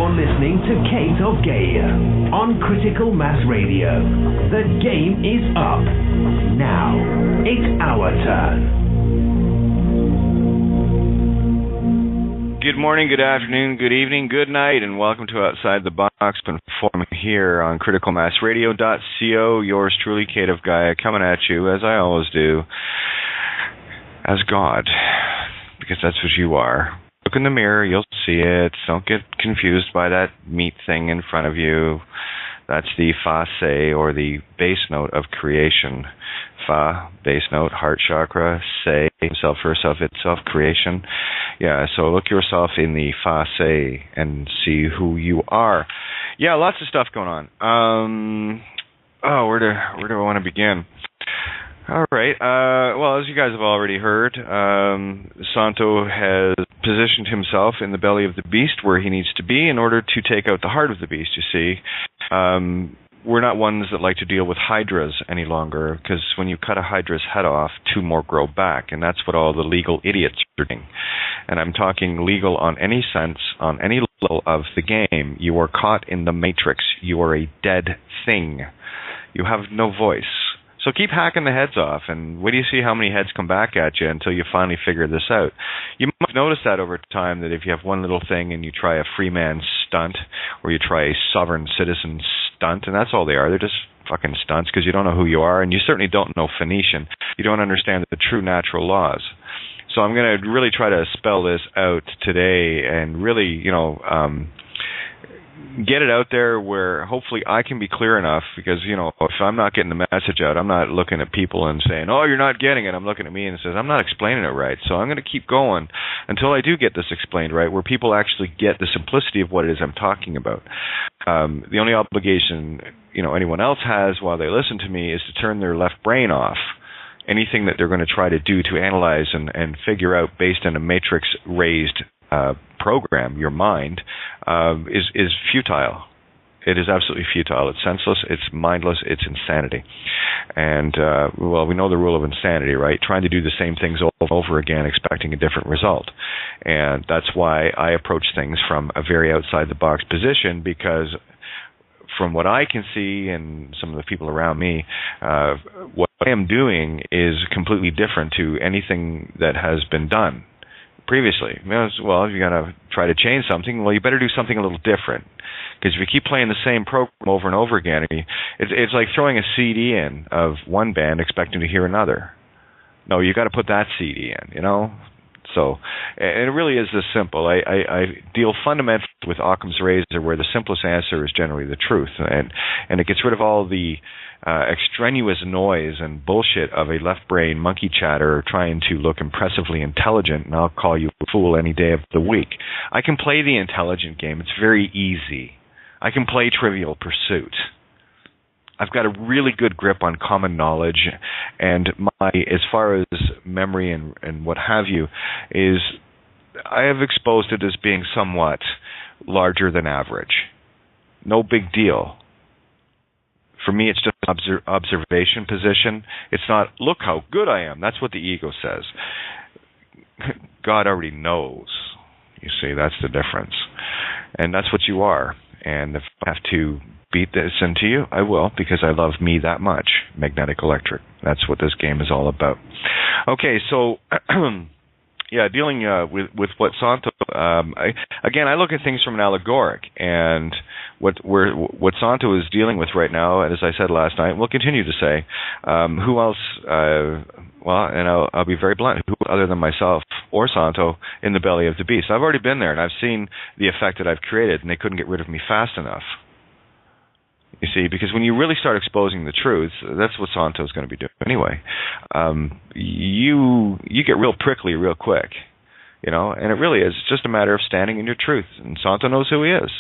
You're listening to Kate of Gaia on Critical Mass Radio. The game is up. Now, it's our turn. Good morning, good afternoon, good evening, good night, and welcome to Outside the Box, performing here on criticalmassradio.co. Yours truly, Kate of Gaia, coming at you, as I always do, as God, because that's what you are. Look in the mirror, you'll see it. Don't get confused by that meat thing in front of you. That's the Fa Se, or the bass note of creation. Fa, bass note, heart chakra. Se, self for self itself, creation. Yeah, so look yourself in the Fa Se and see who you are. Yeah, lots of stuff going on. Where do I want to begin? All right. Well, as you guys have already heard, Santo has positioned himself in the belly of the beast where he needs to be in order to take out the heart of the beast, you see. We're not ones that like to deal with hydras any longer, because when you cut a hydra's head off, two more grow back, and that's what all the legal idiots are doing. And I'm talking legal on any sense, on any level of the game. You are caught in the matrix. You are a dead thing. You have no voice. So keep hacking the heads off, and wait till you see how many heads come back at you until you finally figure this out. You might have noticed that over time, that if you have one little thing and you try a free man stunt, or you try a sovereign citizen stunt, and that's all they are, they're just fucking stunts, because you don't know who you are, and you certainly don't know Phoenician. You don't understand the true natural laws. So I'm going to really try to spell this out today, and really, get it out there where hopefully I can be clear enough, because, if I'm not getting the message out, I'm not looking at people and saying, oh, you're not getting it. I'm looking at me and says, I'm not explaining it right. So I'm going to keep going until I do get this explained right, where people actually get the simplicity of what it is I'm talking about. The only obligation, anyone else has while they listen to me is to turn their left brain off. Anything that they're going to try to do to analyze and figure out based on a matrix-raised program, your mind, is futile. It is absolutely futile. It's senseless, it's mindless, it's insanity. And, we know the rule of insanity, right? Trying to do the same things over and over again, expecting a different result. And that's why I approach things from a very outside-the-box position, because from what I can see and some of the people around me, what I am doing is completely different to anything that has been done previously. Well, if you're going to try to change something, well, you better do something a little different. Because if you keep playing the same program over and over again, it's like throwing a CD in of one band expecting to hear another. No, you got to put that CD in, So, and it really is this simple. I deal fundamentally with Occam's razor, where the simplest answer is generally the truth, and it gets rid of all the extraneous noise and bullshit of a left brain monkey chatter trying to look impressively intelligent, and I'll call you a fool any day of the week. I can play the intelligent game. It's very easy. I can play Trivial Pursuit. I've got a really good grip on common knowledge, and as far as memory and what have you, is I have exposed it as being somewhat larger than average. No big deal. For me, it's just an observation position. It's not, look how good I am. That's what the ego says. God already knows. You see, that's the difference. And that's what you are. And if I have to beat this into you, I will, because I love me that much. Magnetic electric. That's what this game is all about. Okay, so dealing with what Santo. I look at things from an allegoric, and what Santo is dealing with right now, and as I said last night, we'll continue to say, who else? And I'll be very blunt. Who other than myself or Santo in the belly of the beast? I've already been there, and I've seen the effect that I've created, and they couldn't get rid of me fast enough. You see, because when you really start exposing the truths, that's what Santo's going to be doing anyway. You get real prickly real quick, and it really is just a matter of standing in your truth, and Santo knows who he is.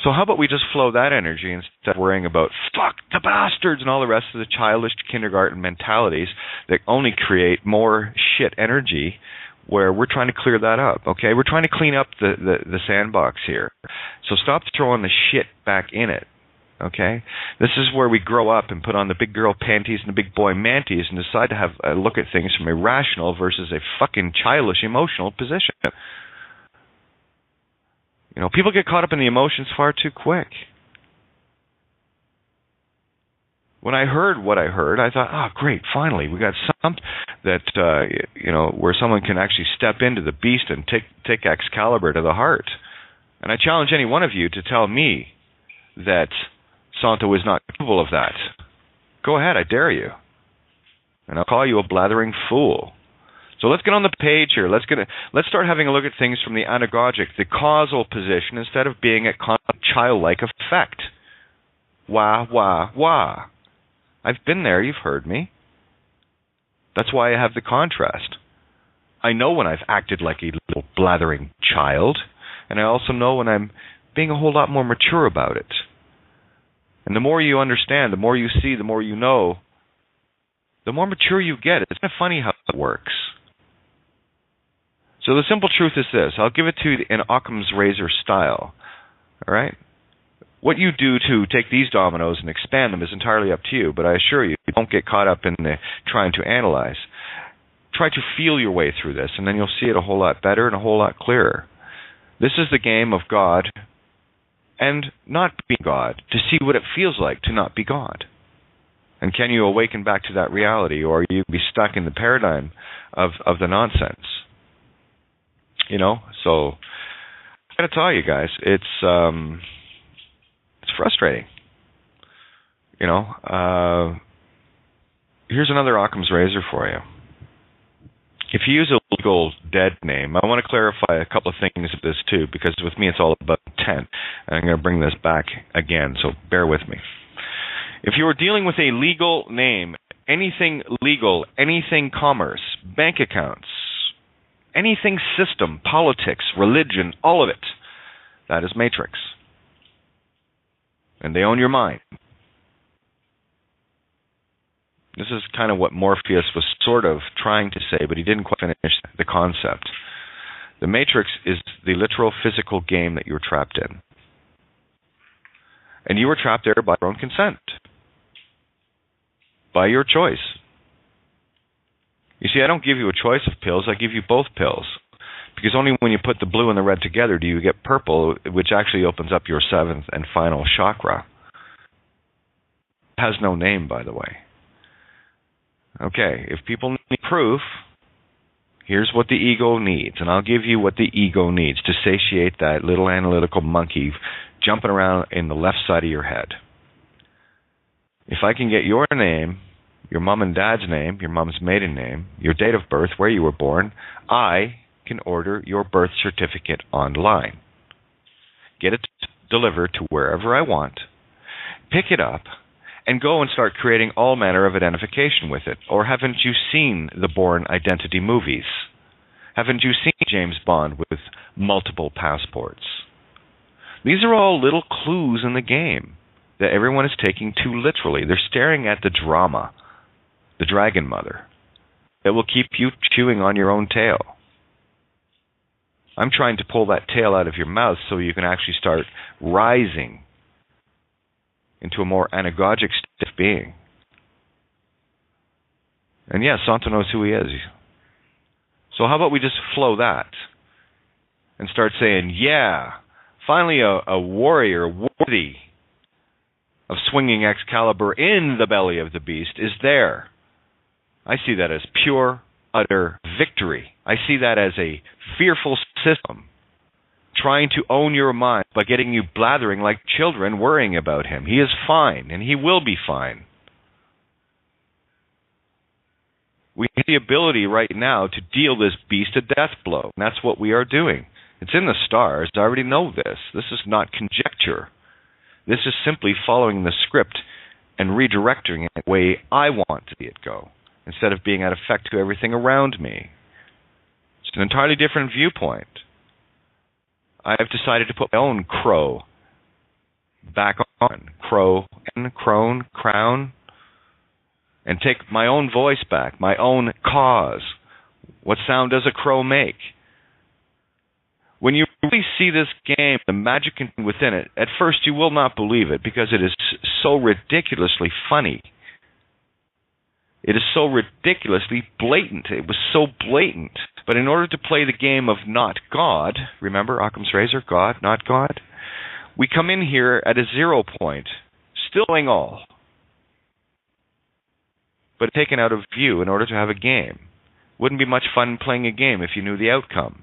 So how about we just flow that energy instead of worrying about fuck the bastards and all the rest of the childish kindergarten mentalities that only create more shit energy, where we're trying to clear that up, okay? We're trying to clean up the sandbox here. So stop throwing the shit back in it. Okay, this is where we grow up and put on the big girl panties and the big boy manties and decide to have a look at things from a rational versus a fucking childish emotional position. People get caught up in the emotions far too quick. When I heard what I heard, I thought, oh, great, finally, we got something that, where someone can actually step into the beast and take Excalibur to the heart. And I challenge any one of you to tell me that Santo is not capable of that. Go ahead, I dare you. And I'll call you a blathering fool. So let's get on the page here. Let's start having a look at things from the anagogic, the causal position, instead of being at childlike effect. Wah, wah, wah. I've been there, you've heard me. That's why I have the contrast. I know when I've acted like a little blathering child, and I also know when I'm being a whole lot more mature about it. And the more you understand, the more you see, the more you know, the more mature you get. It's kind of funny how it works. So the simple truth is this. I'll give it to you in Occam's razor style. All right? What you do to take these dominoes and expand them is entirely up to you, but I assure you, don't get caught up in trying to analyze. Try to feel your way through this, and then you'll see it a whole lot better and a whole lot clearer. This is the game of God and not being God, to see what it feels like to not be God. And can you awaken back to that reality, or you be stuck in the paradigm of the nonsense? So I gotta tell you guys, it's frustrating. Here's another Occam's razor for you. If you use a legal dead name, I want to clarify a couple of things of this too, because with me it's all about intent, and I'm going to bring this back again, so bear with me. If you are dealing with a legal name, anything legal, anything commerce, bank accounts, anything system, politics, religion, all of it, that is matrix. And they own your mind. This is kind of what Morpheus was sort of trying to say, but he didn't quite finish the concept. The matrix is the literal physical game that you're trapped in. And you were trapped there by your own consent. By your choice. You see, I don't give you a choice of pills, I give you both pills. Because only when you put the blue and the red together do you get purple, which actually opens up your seventh and final chakra. It has no name, by the way. Okay, if people need proof, here's what the ego needs. And I'll give you what the ego needs to satiate that little analytical monkey jumping around in the left side of your head. If I can get your name, your mom and dad's name, your mom's maiden name, your date of birth, where you were born, I can order your birth certificate online. Get it delivered to wherever I want, pick it up, and go and start creating all manner of identification with it. Or haven't you seen the Bourne Identity movies? Haven't you seen James Bond with multiple passports? These are all little clues in the game that everyone is taking too literally. They're staring at the drama, the Dragon Mother, that will keep you chewing on your own tail. I'm trying to pull that tail out of your mouth so you can actually start rising into a more anagogic state of being. And yes, Santo knows who he is. So how about we just flow that and start saying, yeah, finally a warrior worthy of swinging Excalibur in the belly of the beast is there. I see that as pure, utter victory. I see that as a fearful system trying to own your mind by getting you blathering like children, worrying about him. He is fine, and he will be fine. We have the ability right now to deal this beast a death blow, and that's what we are doing. It's in the stars. I already know this. This is not conjecture. This is simply following the script and redirecting it the way I want to see it go, instead of being at effect to everything around me. It's an entirely different viewpoint. I've decided to put my own crow back on. Crow and crone, crown. And take my own voice back, my own cause. What sound does a crow make? When you really see this game, the magic within it, at first you will not believe it because it is so ridiculously funny. It is so ridiculously blatant. It was so blatant. But in order to play the game of not God, remember Occam's razor, God, not God, we come in here at a 0 point, still knowing all, but taken out of view in order to have a game. Wouldn't be much fun playing a game if you knew the outcome.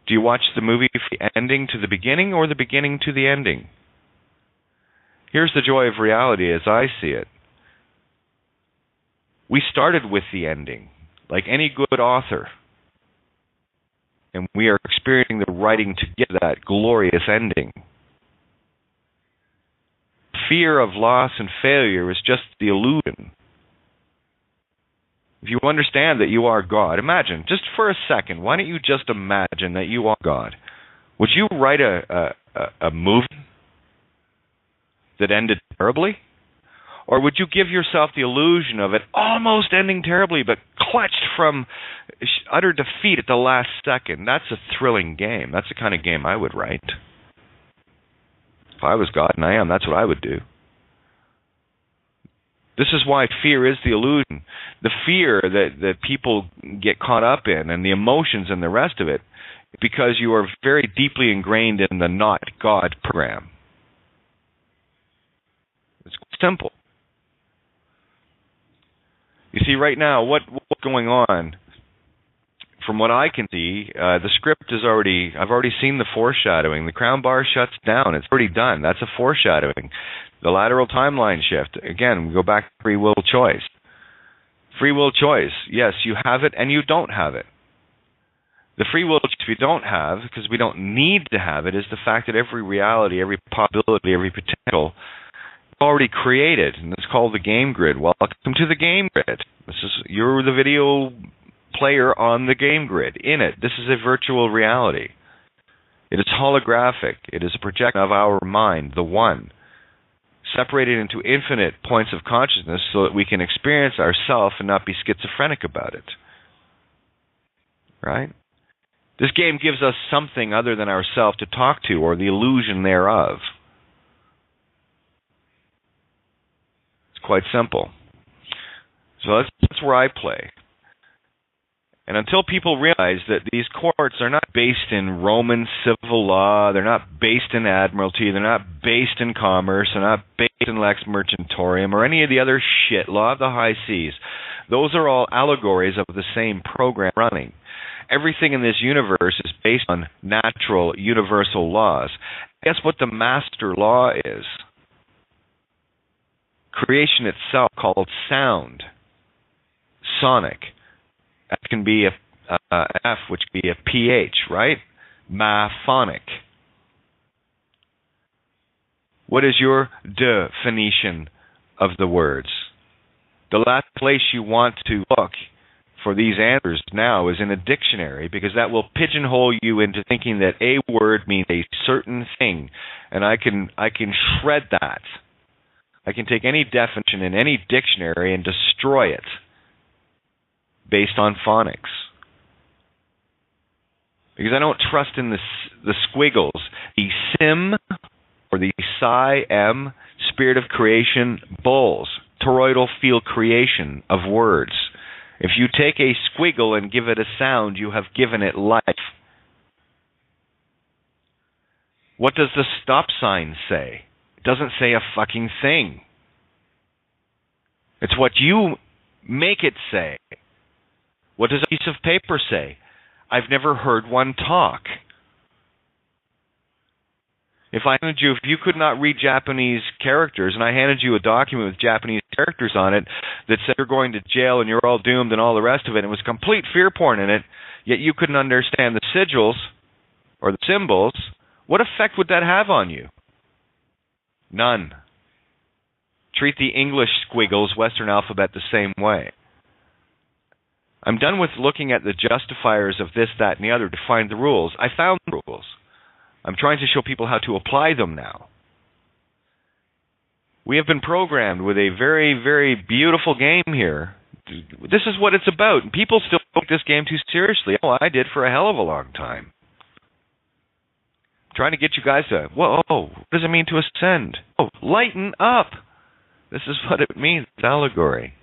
Do you watch the movie from the ending to the beginning or the beginning to the ending? Here's the joy of reality as I see it. We started with the ending, like any good author. And we are experiencing the writing to get that glorious ending. Fear of loss and failure is just the illusion. If you understand that you are God, imagine, just for a second, why don't you just imagine that you are God? Would you write a movie that ended terribly? Or would you give yourself the illusion of it almost ending terribly, but clutched from utter defeat at the last second? That's a thrilling game. That's the kind of game I would write. If I was God, and I am, that's what I would do. This is why fear is the illusion. The fear that people get caught up in and the emotions and the rest of it, because you are very deeply ingrained in the not God program. It's simple. You see, right now, what's going on, from what I can see, the script is I've already seen the foreshadowing. The crown bar shuts down. It's already done. That's a foreshadowing. The lateral timeline shift. Again, we go back to free will choice. Free will choice. Yes, you have it and you don't have it. The free will choice we don't have, because we don't need to have it, is the fact that every reality, every possibility, every potential already created, and it's called the game grid. Welcome to the game grid. You're the video player on the game grid. In it, this is a virtual reality. It is holographic. It is a projection of our mind, the one, separated into infinite points of consciousness so that we can experience ourself and not be schizophrenic about it. Right? This game gives us something other than ourself to talk to, or the illusion thereof. Quite simple. So that's where I play. And until people realize that these courts are not based in Roman civil law, they're not based in admiralty, they're not based in commerce, they're not based in lex mercentorium or any of the other shit, law of the high seas. Those are all allegories of the same program running. Everything in this universe is based on natural, universal laws. Guess what the master law is? Creation itself, called sound, sonic. That can be a F, which can be a PH, right? Maphonic. What is your definition of the words? The last place you want to look for these answers now is in a dictionary, because that will pigeonhole you into thinking that a word means a certain thing, and I can shred that. I can take any definition in any dictionary and destroy it based on phonics. Because I don't trust in the squiggles. The sim, or the psi-m, spirit of creation, bulls, toroidal field creation of words. If you take a squiggle and give it a sound, you have given it life. What does the stop sign say? It doesn't say a fucking thing. It's what you make it say. What does a piece of paper say? I've never heard one talk. If you could not read Japanese characters, and I handed you a document with Japanese characters on it that said you're going to jail and you're all doomed and all the rest of it, and it was complete fear porn in it, yet you couldn't understand the sigils or the symbols, what effect would that have on you? None. Treat the English squiggles, Western alphabet, the same way. I'm done with looking at the justifiers of this, that, and the other to find the rules. I found the rules. I'm trying to show people how to apply them now. We have been programmed with a very, very beautiful game here. This is what it's about. And people still take this game too seriously. Oh, I did for a hell of a long time. I'm trying to get you guys to, whoa, what does it mean to ascend? Oh, lighten up. This is what it means. It's allegory.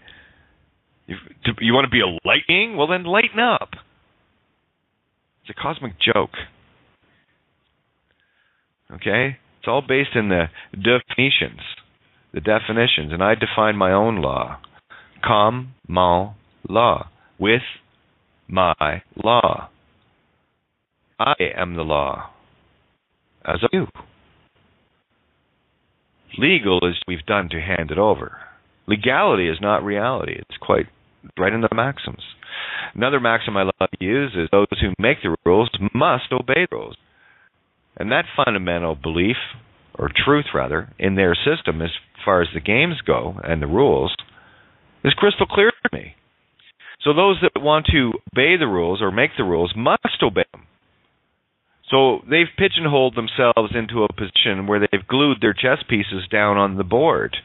You want to be a light being? Well, then lighten up. It's a cosmic joke. Okay? It's all based in the definitions. And I define my own law. Comme mon law. With my law. I am the law. As are you. Legal is what we've done to hand it over. Legality is not reality. It's quite right in the maxims. Another maxim I love to use is those who make the rules must obey the rules. And that fundamental belief, or truth rather, in their system as far as the games go and the rules is crystal clear to me. So those that want to obey the rules or make the rules must obey them. So they've pigeonholed themselves into a position where they've glued their chess pieces down on the board,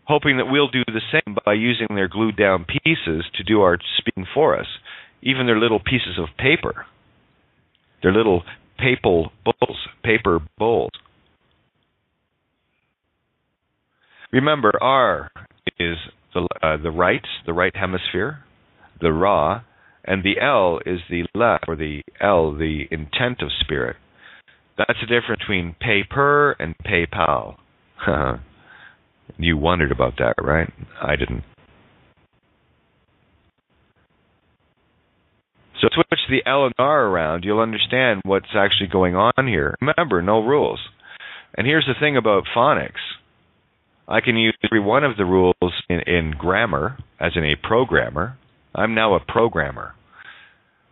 hoping that we'll do the same by using their glued down pieces to do our speaking for us, even their little pieces of paper, their little paper bowls. Remember, R is the right hemisphere, the Ra, and the L is the left, or the L, the intent of spirit. That's the difference between paper and PayPal. You wondered about that, right? I didn't. So switch the L and R around, you'll understand what's actually going on here. Remember, no rules. And here's the thing about phonics. I can use every one of the rules in grammar, as in a programmer. I'm now a programmer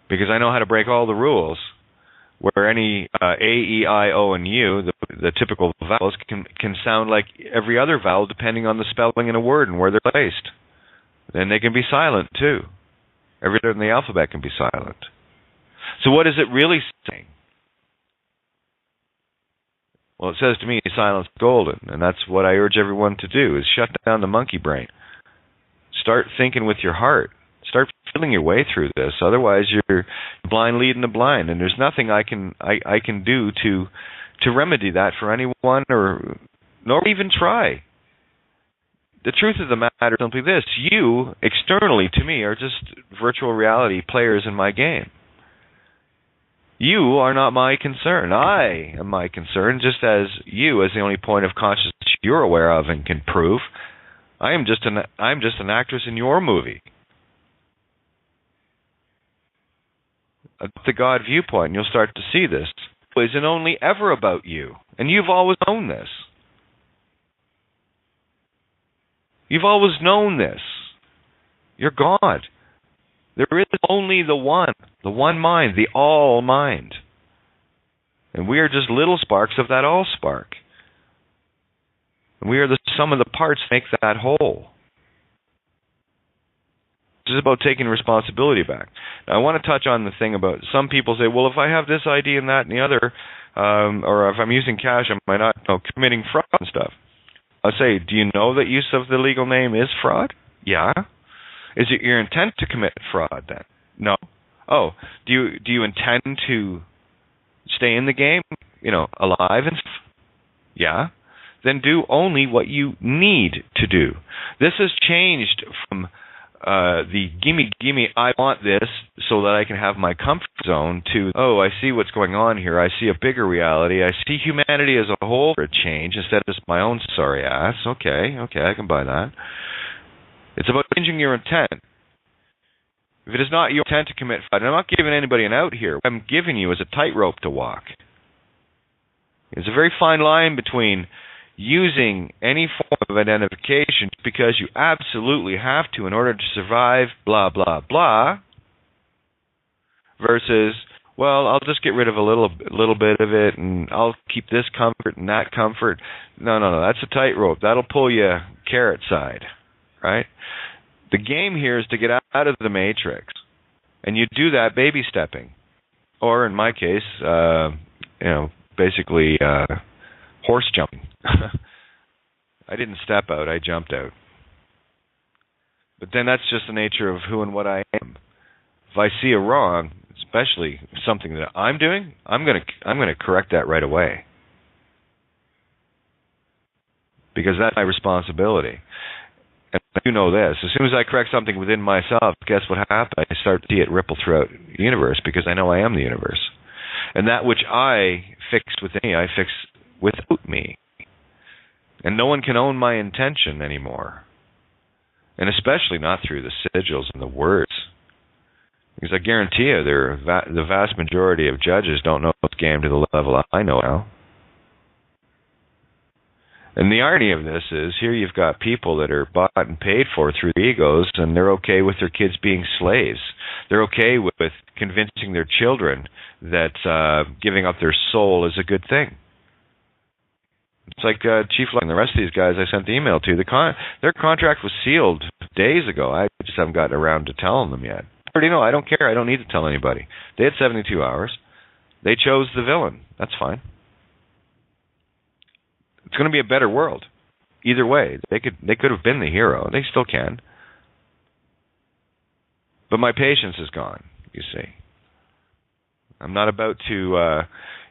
because I know how to break all the rules where any A, E, I, O, and U, the typical vowels, can sound like every other vowel depending on the spelling in a word and where they're placed. Then they can be silent too. Every letter in the alphabet can be silent. So what is it really saying? Well, it says to me, silence is golden, and that's what I urge everyone to do, is shut down the monkey brain. Start thinking with your heart. Start feeling your way through this. Otherwise, you're blind leading the blind, and there's nothing I can do to remedy that for anyone, or nor even try. The truth of the matter is simply this: you, externally to me, are just virtual reality players in my game. You are not my concern. I am my concern, just as you, as the only point of consciousness you're aware of and can prove. I'm just an actress in your movie. The God viewpoint, and you'll start to see this, isn't only ever about you, and you've always known this. You've always known this. You're God. There is only the one mind, the all mind. And we are just little sparks of that all spark. And we are the sum of the parts that make that whole. This is about taking responsibility back. Now, I want to touch on the thing about some people say, well, if I have this ID and that and the other, or if I'm using cash, am I not committing fraud and stuff? I say, do you know that use of the legal name is fraud? Yeah. Is it your intent to commit fraud then? No. Oh, do you intend to stay in the game, alive and yeah? Then do only what you need to do. This has changed from the gimme, I want this so that I can have my comfort zone to, oh, I see what's going on here. I see a bigger reality. I see humanity as a whole for a change instead of just my own sorry ass. Okay, I can buy that. It's about changing your intent. If it is not your intent to commit fraud, and I'm not giving anybody an out here. What I'm giving you is a tightrope to walk. There's a very fine line between using any form of identification because you absolutely have to in order to survive, blah, blah, blah, versus, well, I'll just get rid of a little bit of it, and I'll keep this comfort and that comfort. No, that's a tightrope. That'll pull you carrot side. Right? The game here is to get out of the matrix, and you do that baby stepping, or in my case, basically horse jumping. I didn't step out; I jumped out. But then that's just the nature of who and what I am. If I see a wrong, especially something that I'm doing, I'm gonna correct that right away. because that's my responsibility. And you know this. As soon as I correct something within myself, guess what happens? I start to see it ripple throughout the universe because I know I am the universe. And that which I fix within me, I fix without me. And no one can own my intention anymore. And especially not through the sigils and the words. Because I guarantee you, the vast majority of judges don't know this game to the level I know now. And the irony of this is, here you've got people that are bought and paid for through their egos, and they're okay with their kids being slaves. They're okay with convincing their children that giving up their soul is a good thing. It's like Chief Luck and the rest of these guys I sent the email to. Their contract was sealed days ago. I just haven't gotten around to telling them yet. I already know. I don't care. I don't need to tell anybody. They had 72 hours. They chose the villain. That's fine. It's going to be a better world. Either way, they could have been the hero. They still can. But my patience is gone, you see. I'm not about to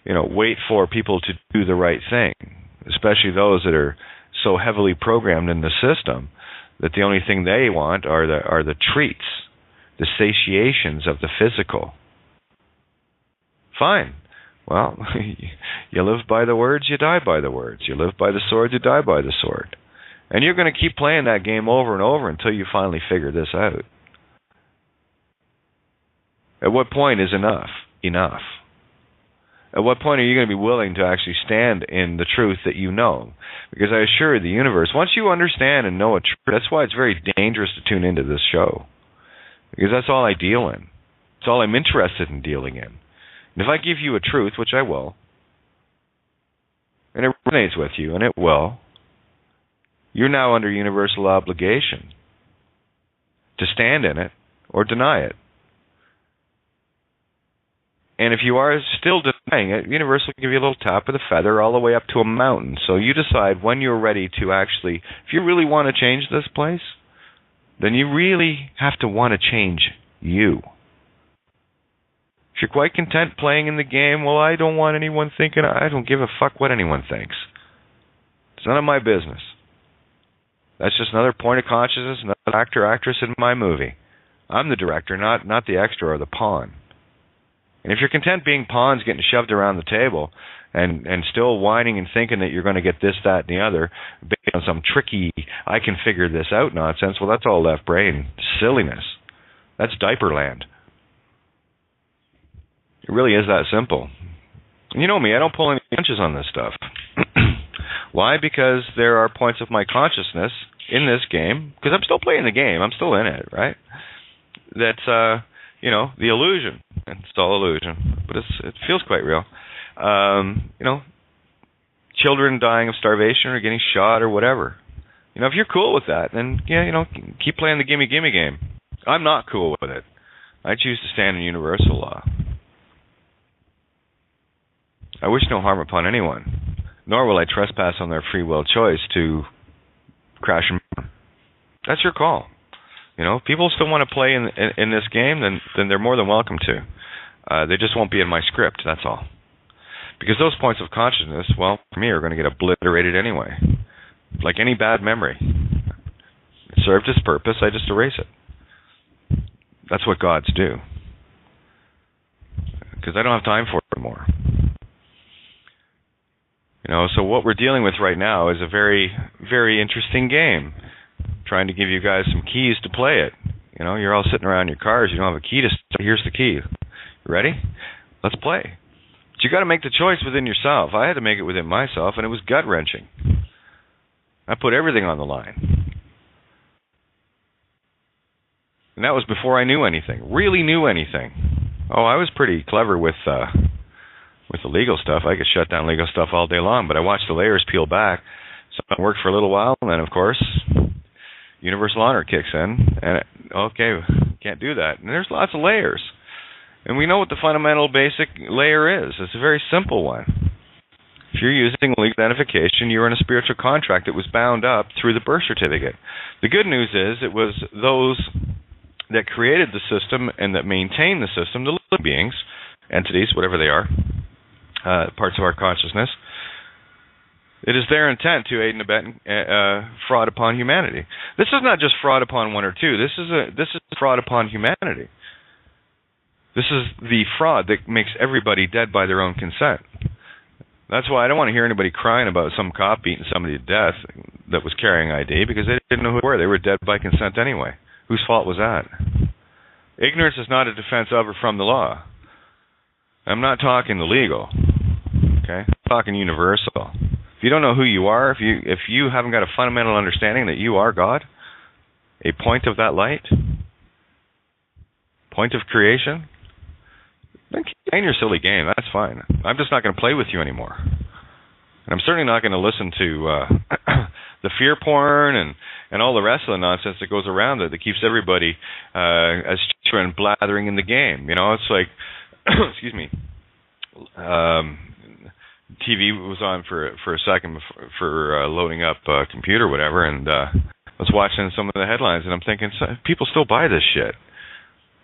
wait for people to do the right thing, especially those that are so heavily programmed in the system that the only thing they want are the treats, the satiations of the physical. Fine. Well, you live by the words, you die by the words. You live by the sword, you die by the sword. And you're going to keep playing that game over and over until you finally figure this out. At what point is enough? Enough. At what point are you going to be willing to actually stand in the truth that you know? Because I assure you, the universe, once you understand and know a truth, that's why it's very dangerous to tune into this show. Because that's all I deal in. It's all I'm interested in dealing in. And if I give you a truth, which I will, and it resonates with you, and it will, you're now under universal obligation to stand in it or deny it. And if you are still denying it, the universe will give you a little tap of the feather all the way up to a mountain. So you decide when you're ready to actually, if you really want to change this place, then you really have to want to change you. If you're quite content playing in the game, well, I don't want anyone thinking, I don't give a fuck what anyone thinks. It's none of my business. That's just another point of consciousness, another actor, actress in my movie. I'm the director, not the extra or the pawn. And if you're content being pawns getting shoved around the table and still whining and thinking that you're going to get this, that, and the other based on some tricky, I can figure this out nonsense, well, that's all left brain silliness. That's diaper land. It really is that simple. And you know me, I don't pull any punches on this stuff. Why? Because there are points of my consciousness in this game, because I'm still playing the game, I'm still in it, right? That's, the illusion. It's all illusion, but it feels quite real. Children dying of starvation or getting shot or whatever. If you're cool with that, then, keep playing the gimme game. I'm not cool with it. I choose to stand in universal law. I wish no harm upon anyone, nor will I trespass on their free will choice to crash and burn. That's your call. If people still want to play in this game, then they're more than welcome to. They just won't be in my script, that's all. Because those points of consciousness, well, for me, are going to get obliterated anyway. Like any bad memory. It served its purpose, I just erase it. That's what gods do. Because I don't have time for it anymore. So what we're dealing with right now is a very, very interesting game. Trying to give you guys some keys to play it. You're all sitting around your cars. You don't have a key to start. Here's the key. You ready? Let's play. But you got to make the choice within yourself. I had to make it within myself, and it was gut-wrenching. I put everything on the line. And that was before I knew anything. Really knew anything. Oh, I was pretty clever with the legal stuff. I could shut down legal stuff all day long, but I watched the layers peel back. So it worked for a little while, and then, of course, universal honor kicks in, and okay, can't do that. And there's lots of layers. And we know what the fundamental basic layer is. It's a very simple one. If you're using legal identification, you're in a spiritual contract that was bound up through the birth certificate. The good news is it was those that created the system and that maintain the system, the living beings, entities, whatever they are, parts of our consciousness, It is their intent to aid and abet fraud upon humanity. This is not just fraud upon one or two. This is fraud upon humanity. This is the fraud that makes everybody dead by their own consent. That's why I don't want to hear anybody crying about some cop beating somebody to death that was carrying ID, because they didn't know who they were. They were dead by consent anyway. Whose fault was that? Ignorance is not a defense of or from the law. I'm not talking the legal. Okay? I'm talking universal. If you don't know who you are, if you haven't got a fundamental understanding that you are God, a point of that light, point of creation, then keep playing your silly game. That's fine. I'm just not going to play with you anymore. And I'm certainly not going to listen to the fear porn and all the rest of the nonsense that goes around it that keeps everybody as children blathering in the game. You know, it's like, excuse me, TV was on for a second for loading up a computer or whatever, and I was watching some of the headlines, and I'm thinking, people still buy this shit.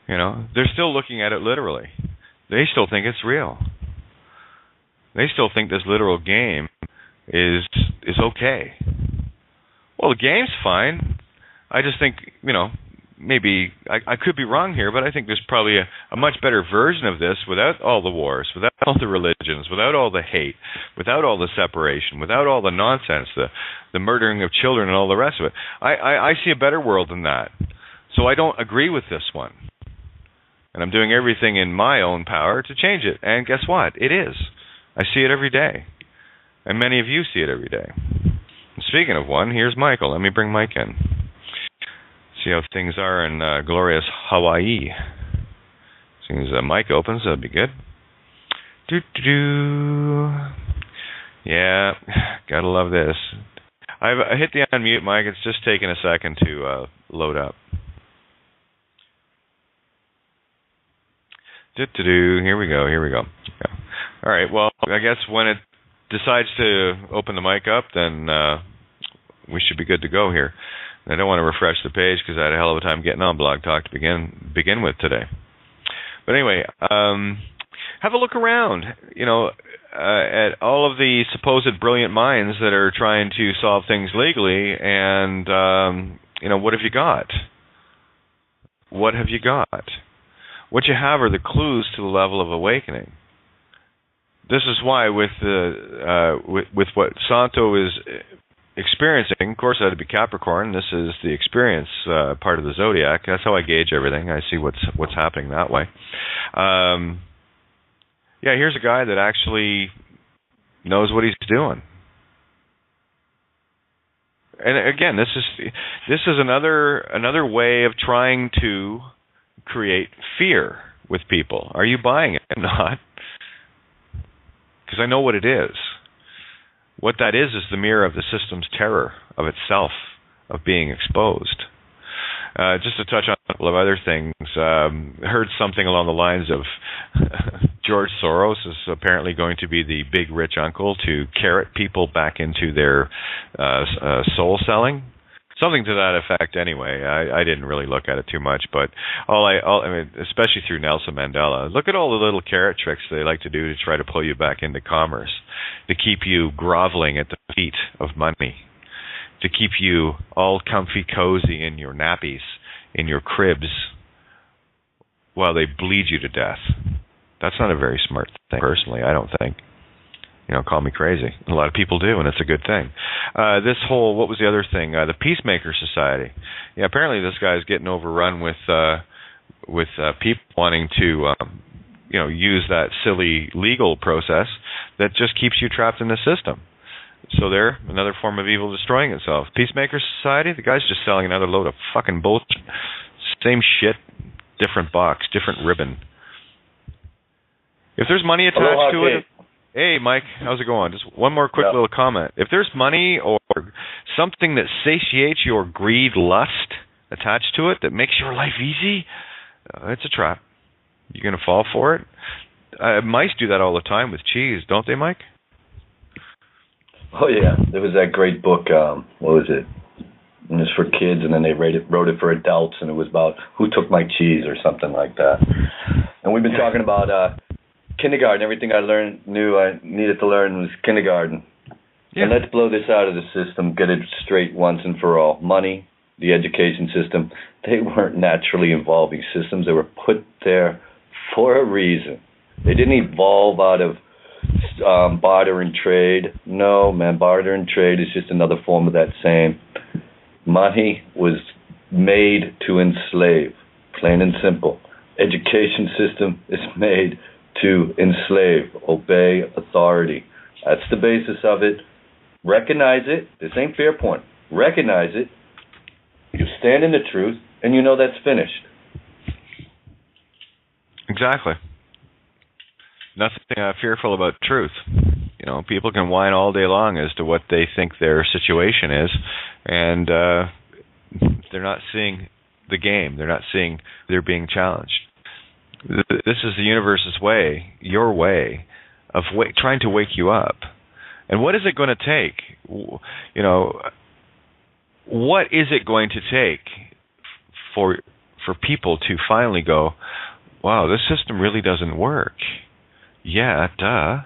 You know, they're still looking at it literally. They still think it's real. They still think this literal game is okay. Well, the game's fine. I just think, you know, maybe I could be wrong here, but I think there's probably a much better version of this without all the wars, without all the religions, without all the hate, without all the separation, without all the nonsense, the murdering of children and all the rest of it. I see a better world than that. So I don't agree with this one. And I'm doing everything in my own power to change it. And guess what? It is. I see it every day. And many of you see it every day. And speaking of one, here's Michael. Let me bring Mike in. See how things are in glorious Hawaii. As soon as Mike opens, that'd be good. Yeah, gotta love this. I hit the unmute, Mike. It's just taking a second to load up. Here we go. Yeah. All right, well, I guess when it decides to open the mic up, then we should be good to go here. And I don't want to refresh the page because I had a hell of a time getting on Blog Talk to begin with today. But anyway, have a look around, you know, at all of the supposed brilliant minds that are trying to solve things legally, and, you know, what have you got? What have you got? What you have are the clues to the level of awakening. This is why with what Santo is experiencing, of course, that'd be Capricorn. This is the experience part of the zodiac. That's how I gauge everything. I see what's happening that way. Yeah, here's a guy that actually knows what he's doing. And again, this is another way of trying to create fear with people. Are you buying it? I'm not. Because I know what it is. What that is the mirror of the system's terror of itself, of being exposed. Just to touch on a couple of other things, heard something along the lines of George Soros is apparently going to be the big rich uncle to carrot people back into their soul selling. Something to that effect anyway. I didn't really look at it too much, but I mean, especially through Nelson Mandela, look at all the little carrot tricks they like to do to try to pull you back into commerce, to keep you groveling at the feet of money, to keep you all comfy cozy in your nappies, in your cribs, while they bleed you to death. That's not a very smart thing, personally, I don't think. You know, call me crazy. A lot of people do, and it's a good thing. This whole, what was the other thing? The Peacemaker Society. Yeah, apparently this guy's getting overrun with people wanting to, you know, use that silly legal process that just keeps you trapped in the system. So there, another form of evil destroying itself. Peacemaker Society, the guy's just selling another load of fucking bullshit. Same shit, different box, different ribbon. If there's money attached to it... Hey, Mike, how's it going? Just one more quick little comment. If there's money or something that satiates your greed, lust attached to it that makes your life easy, it's a trap. You're going to fall for it. Mice do that all the time with cheese, don't they, Mike? Oh, yeah. There was that great book, what was it? It was for kids, and then they wrote it for adults, and it was about who took my cheese or something like that. And we've been talking about... kindergarten, everything I knew I needed to learn was kindergarten. Yeah. And let's blow this out of the system, get it straight once and for all. Money, the education system, they weren't naturally evolving systems. They were put there for a reason. They didn't evolve out of barter and trade. No, man, barter and trade is just another form of that same. Money was made to enslave, plain and simple. Education system is made to enslave, obey authority. That's the basis of it. Recognize it. This ain't fair point. Recognize it. You stand in the truth, and you know that's finished. Exactly. Nothing fearful about truth. You know, people can whine all day long as to what they think their situation is, and they're not seeing the game. They're not seeing they're being challenged. This is the universe's way, your way, of trying to wake you up. And what is it going to take? You know, what is it going to take for people to finally go, wow, this system really doesn't work? Yeah, duh.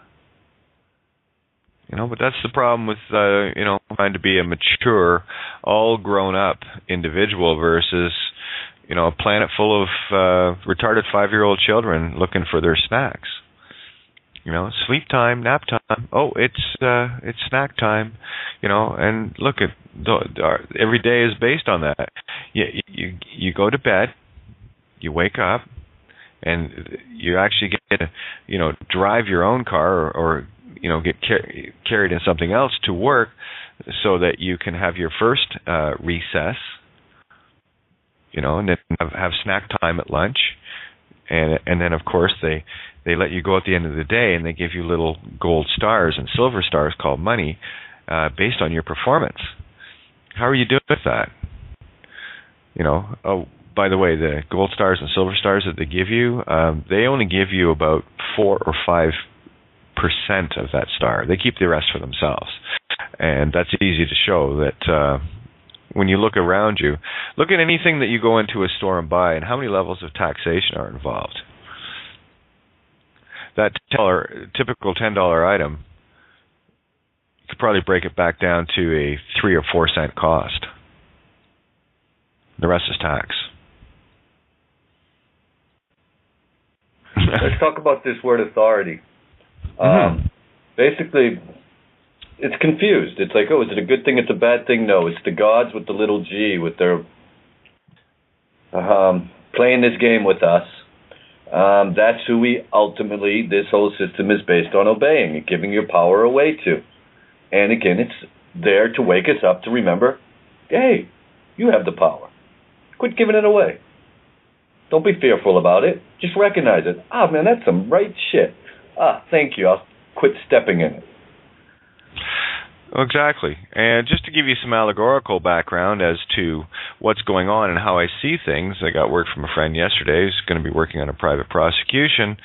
You know, but that's the problem with, trying to be a mature, all grown up individual versus, a planet full of retarded 5-year-old children looking for their snacks. Sleep time, nap time. Oh, it's snack time. And look at every day is based on that. You go to bed, you wake up, and you actually get to, drive your own car or get carried in something else to work, so that you can have your first recess. And then have snack time at lunch, and then of course they let you go at the end of the day, and they give you little gold stars and silver stars called money, based on your performance. How are you doing with that? Oh, by the way, the gold stars and silver stars that they give you, they only give you about 4 or 5% of that star. They keep the rest for themselves, and that's easy to show that. When you look around you, look at anything that you go into a store and buy, and how many levels of taxation are involved. That typical $10 item, you could probably break it back down to a 3 or 4 cent cost. The rest is tax. Let's talk about this word authority. Basically, it's confused. It's like, oh, is it a good thing? It's a bad thing? No, it's the gods with the little g, with their playing this game with us. That's who we ultimately, this whole system is based on obeying and giving your power away to. And again, it's there to wake us up to remember, hey, you have the power. Quit giving it away. Don't be fearful about it. Just recognize it. Ah, man, that's some right shit. Ah, thank you. I'll quit stepping in it. Exactly. And just to give you some allegorical background as to what's going on and how I see things, I got word from a friend yesterday who's going to be working on a private prosecution,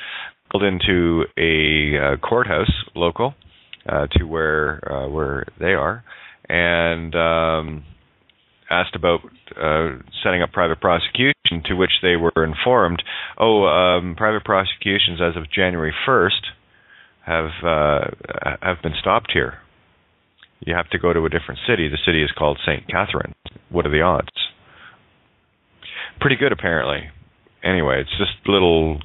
called into a courthouse local to where they are, and asked about setting up private prosecution, to which they were informed, private prosecutions as of January 1st have been stopped here. You have to go to a different city. The city is called St. Catherine. What are the odds? Pretty good, apparently. Anyway, it's just little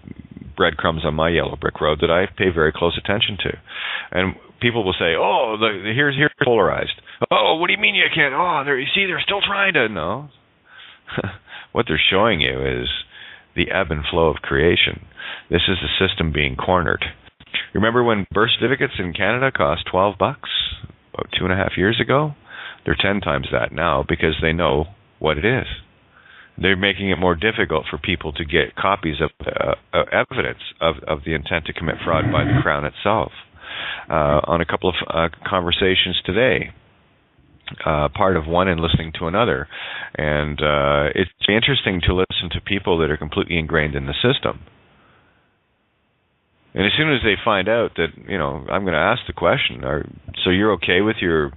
breadcrumbs on my yellow brick road that I pay very close attention to. And people will say, here's polarized. Oh, what do you mean you can't? Oh, you see, they're still trying to. No. What they're showing you is the ebb and flow of creation. This is the system being cornered. Remember when birth certificates in Canada cost $12? About 2.5 years ago? They're 10 times that now, because they know what it is. They're making it more difficult for people to get copies of evidence of the intent to commit fraud by the Crown itself. On a couple of conversations today, part of one and listening to another. And it's interesting to listen to people that are completely ingrained in the system. And as soon as they find out that, I'm going to ask the question, so you're okay with your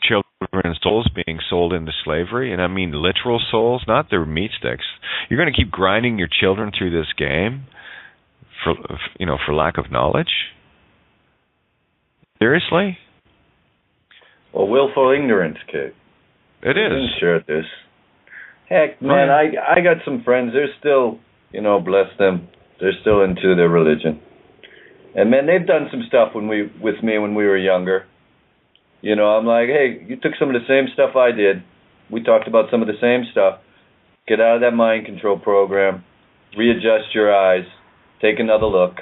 children's souls being sold into slavery? And I mean literal souls, not their meat sticks. You're going to keep grinding your children through this game for lack of knowledge? Seriously? Well, willful ignorance, Kate. It is. I didn't share this. Heck, man, I got some friends. They're still, bless them. They're still into their religion. And, man, they've done some stuff with me when we were younger. I'm like, hey, you took some of the same stuff I did. We talked about some of the same stuff. Get out of that mind control program. Readjust your eyes. Take another look.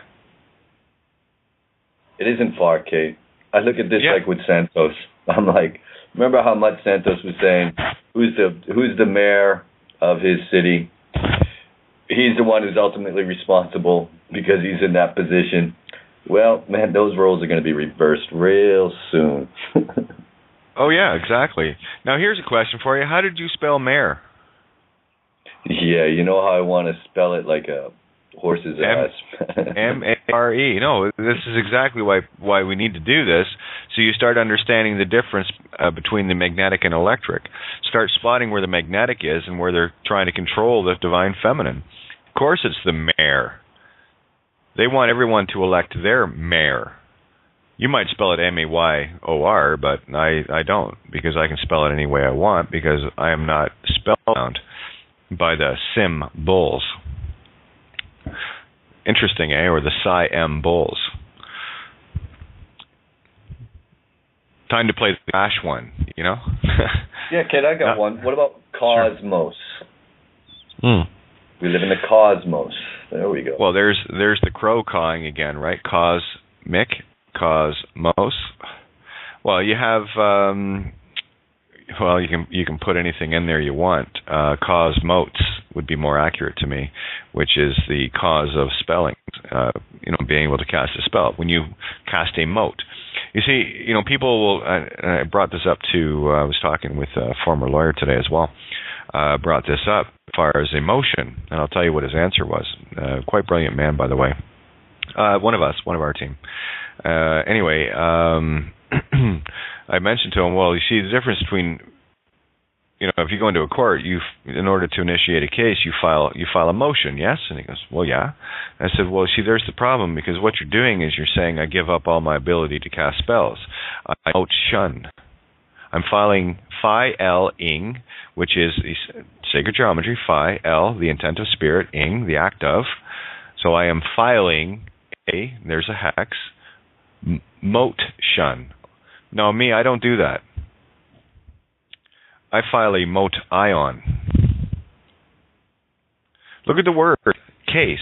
It isn't far, Kate. I look at this like with Santos. I'm like, remember how much Santos was saying, who's the mayor of his city? He's the one who's ultimately responsible because he's in that position. Well, man, those roles are going to be reversed real soon. Oh, yeah, exactly. Now, here's a question for you. How did you spell mayor? Yeah, you know how I want to spell it like a horse's ass. M-A-R-E. No, this is exactly why we need to do this, so you start understanding the difference between the magnetic and electric. Start spotting where the magnetic is and where they're trying to control the divine feminine. Of course it's the mayor. They want everyone to elect their mayor. You might spell it M-A-Y-O-R, but I don't, because I can spell it any way I want, because I am not spellbound by the sim bulls. Interesting, eh? Or the Psi-M bulls. Time to play the Ash one, Yeah, kid, I got one. What about cosmos? Sure. We live in the cosmos. There we go. Well, there's the crow cawing again, right? Cosmic, cosmos. Well, you have you can put anything in there you want. Cosmotes would be more accurate to me, which is the cause of spelling. Being able to cast a spell. When you cast a mote, you see, people will. I brought this up to. I was talking with a former lawyer today as well. Brought this up as far as emotion, and I'll tell you what his answer was. Quite brilliant man, by the way. One of our team. Anyway, I mentioned to him, well, you see the difference between, if you go into a court, in order to initiate a case, you file a motion, yes? And he goes, well, yeah. I said, well, see, there's the problem, because what you're doing is you're saying I give up all my ability to cast spells. I out shun. I'm filing Phi L ing, which is sacred geometry, Phi L, the intent of spirit, ing, the act of. So I am filing there's a hex, mote shun. Now, me, I don't do that. I file a mote ion. Look at the word case,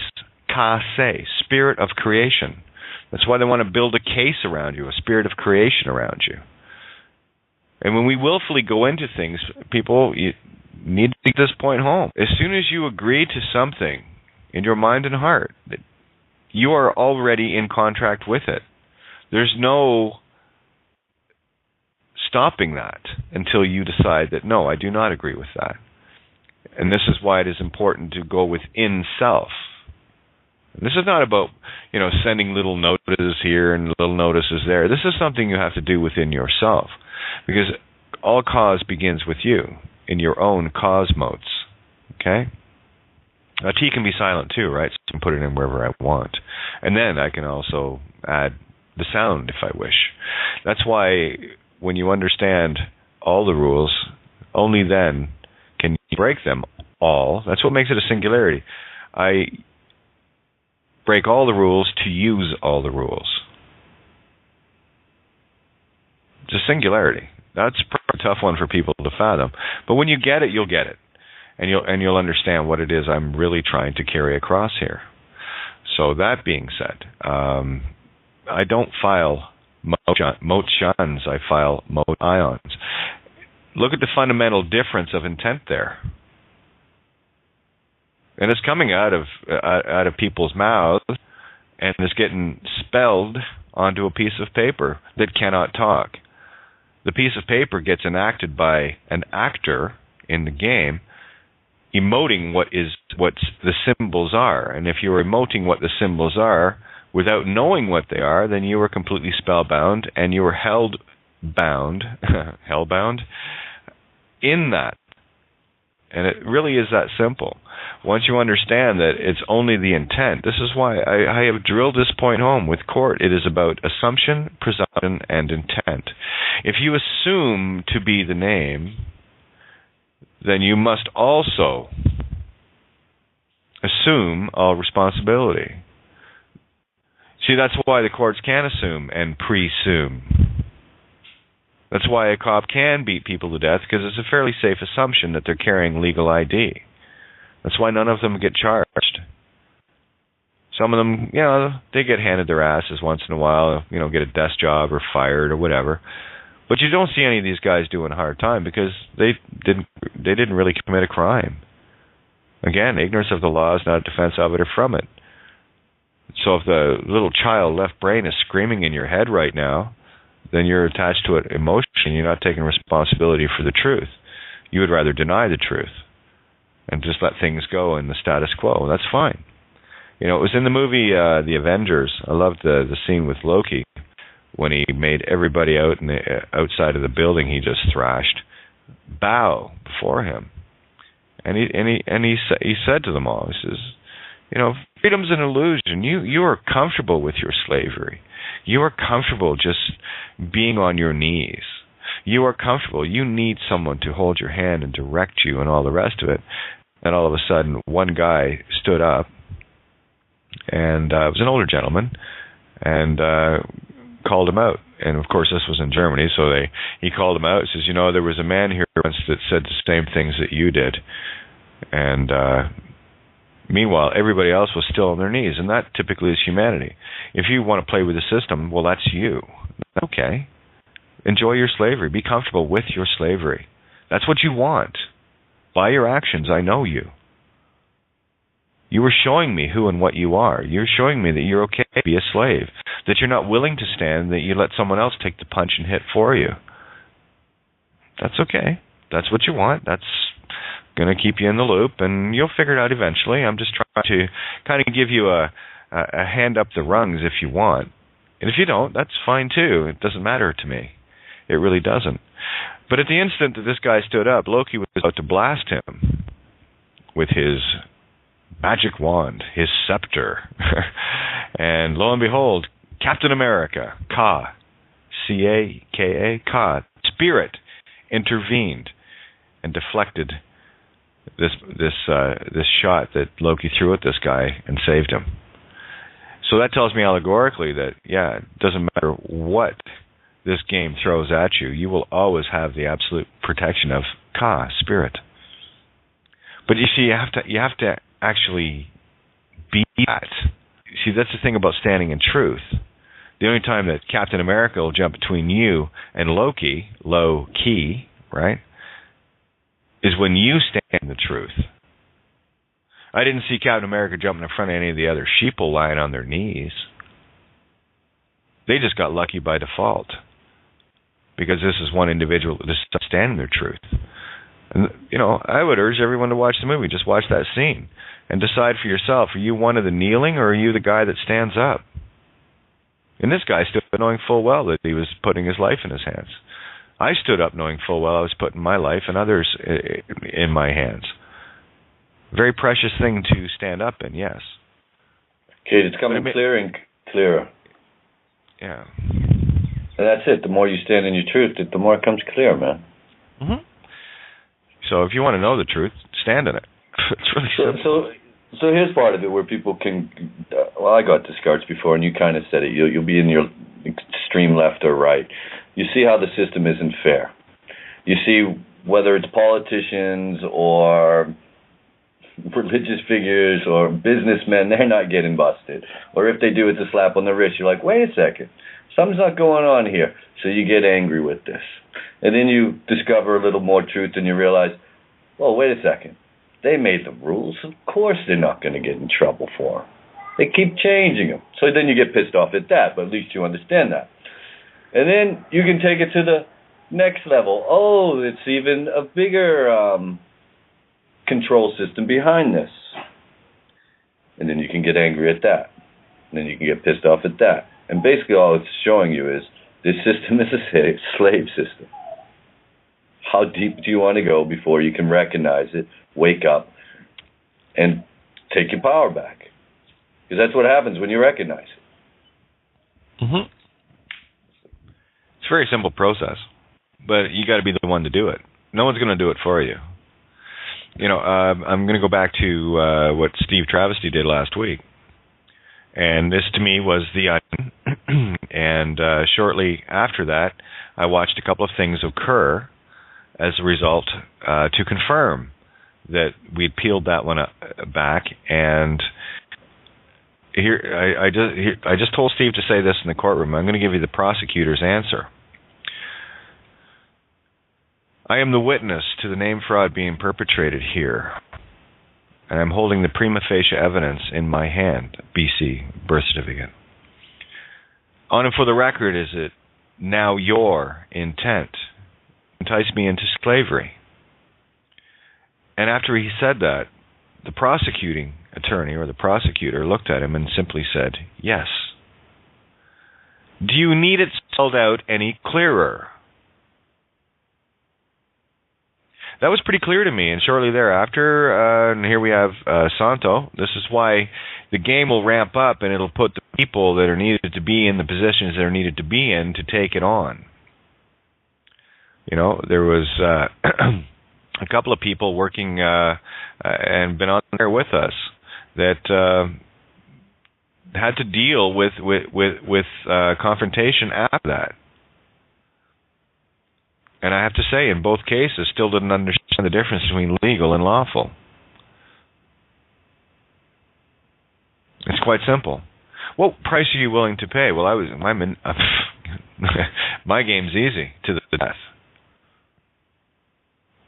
kase, spirit of creation. That's why they want to build a case around you, a spirit of creation around you. And when we willfully go into things, people, you need to take this point home. As soon as you agree to something in your mind and heart, you are already in contract with it. There's no stopping that until you decide that, no, I do not agree with that. And this is why it is important to go within self. And this is not about, sending little notices here and little notices there. This is something you have to do within yourself. Because all cause begins with you, in your own cosmos. Okay? A T can be silent too, right? So I can put it in wherever I want. And then I can also add the sound if I wish. That's why when you understand all the rules, only then can you break them all. That's what makes it a singularity. I break all the rules to use all the rules. It's a singularity. That's a tough one for people to fathom. But when you get it, you'll get it. And you'll understand what it is I'm really trying to carry across here. So that being said, I don't file mote shuns, I file mote ions. Look at the fundamental difference of intent there. And it's coming out of people's mouths, and it's getting spelled onto a piece of paper that cannot talk. The piece of paper gets enacted by an actor in the game, emoting what the symbols are. And if you're emoting what the symbols are without knowing what they are, then you are completely spellbound, and you are hellbound in that. And it really is that simple. Once you understand that it's only the intent, this is why I have drilled this point home with court. It is about assumption, presumption, and intent. If you assume to be the name, then you must also assume all responsibility. See, that's why the courts can assume and presume. That's why a cop can beat people to death, because it's a fairly safe assumption that they're carrying legal ID. That's why none of them get charged. Some of them, they get handed their asses once in a while, get a desk job or fired or whatever. But you don't see any of these guys doing a hard time because they didn't really commit a crime. Again, ignorance of the law is not a defense of it or from it. So if the little child left brain is screaming in your head right now, then you're attached to it emotionally. You're not taking responsibility for the truth. You would rather deny the truth and just let things go in the status quo. That's fine. It was in the movie The Avengers. I loved the scene with Loki when he made everybody outside of the building he just thrashed bow before him, and he said to them all, he says, freedom's an illusion. You are comfortable with your slavery. You are comfortable just being on your knees. You are comfortable. You need someone to hold your hand and direct you and all the rest of it. And all of a sudden, one guy stood up, and it was an older gentleman, and called him out. And of course, this was in Germany, so he called him out. He says, there was a man here once that said the same things that you did. And meanwhile, everybody else was still on their knees, and that typically is humanity. If you want to play with the system, well, that's you. Okay. Enjoy your slavery. Be comfortable with your slavery. That's what you want. By your actions, I know you. You are showing me who and what you are. You're showing me that you're okay to be a slave, that you're not willing to stand, that you let someone else take the punch and hit for you. That's okay. That's what you want. That's going to keep you in the loop, and you'll figure it out eventually. I'm just trying to kind of give you a hand up the rungs if you want. And if you don't, that's fine too. It doesn't matter to me. It really doesn't. But at the instant that this guy stood up, Loki was about to blast him with his magic wand, his scepter. And lo and behold, Captain America, Ka, C-A-K-A, Ka, Spirit, intervened and deflected this shot that Loki threw at this guy and saved him. So that tells me allegorically that, it doesn't matter what this game throws at you, you will always have the absolute protection of Ka, Spirit. But you see, you have to actually be that. See, that's the thing about standing in truth. The only time that Captain America will jump between you and Loki, low-key, right, is when you stand in the truth. I didn't see Captain America jumping in front of any of the other sheeple lying on their knees. They just got lucky by default, because this is one individual that just standing their truth. And, I would urge everyone to watch the movie. Just watch that scene and decide for yourself, are you one of the kneeling or are you the guy that stands up? And this guy stood up knowing full well that he was putting his life in his hands. I stood up knowing full well I was putting my life and others in my hands. Very precious thing to stand up in, yes. Kate, it's coming clearer and clearer. Yeah. And that's it. The more you stand in your truth, the more it comes clear, man. Mm-hmm. So if you want to know the truth, stand in it. It's really simple. So here's part of it where people can... I got discards before, and you kind of said it. You'll be in your extreme left or right. You see how the system isn't fair. You see whether it's politicians or religious figures or businessmen, they're not getting busted. Or if they do, it's a slap on the wrist. You're like, wait a second. Something's not going on here. So you get angry with this. And then you discover a little more truth and you realize, well, wait a second. They made the rules. Of course they're not going to get in trouble for them. They keep changing them. So then you get pissed off at that, but at least you understand that. And then you can take it to the next level. Oh, it's even a bigger control system behind this. And then you can get angry at that. And then you can get pissed off at that. And basically all it's showing you is this system is a slave system. How deep do you want to go before you can recognize it, wake up, and take your power back? Because that's what happens when you recognize it. Mm-hmm. It's a very simple process, but you got to be the one to do it. No one's going to do it for you. You know, I'm going to go back to what Steve Travesty did last week. And this, to me, was The Onion. And shortly after that, I watched a couple of things occur as a result to confirm that we'd peeled that one back. And here, I just told Steve to say this in the courtroom. I'm going to give you the prosecutor's answer. I am the witness to the name fraud being perpetrated here, and I'm holding the prima facie evidence in my hand, BC birth certificate. On and for the record, is it now your intent to entice me into slavery? And after he said that, the prosecuting attorney or the prosecutor looked at him and simply said, yes. Do you need it spelled out any clearer? That was pretty clear to me, and shortly thereafter, and here we have Santo. This is why the game will ramp up, and it'll put the people that are needed to be in the positions that are needed to be in to take it on. You know, there was a couple of people working and been on there with us that had to deal with confrontation after that. And I have to say, in both cases, still didn't understand the difference between legal and lawful. It's quite simple. What price are you willing to pay? Well, my game's easy to the death.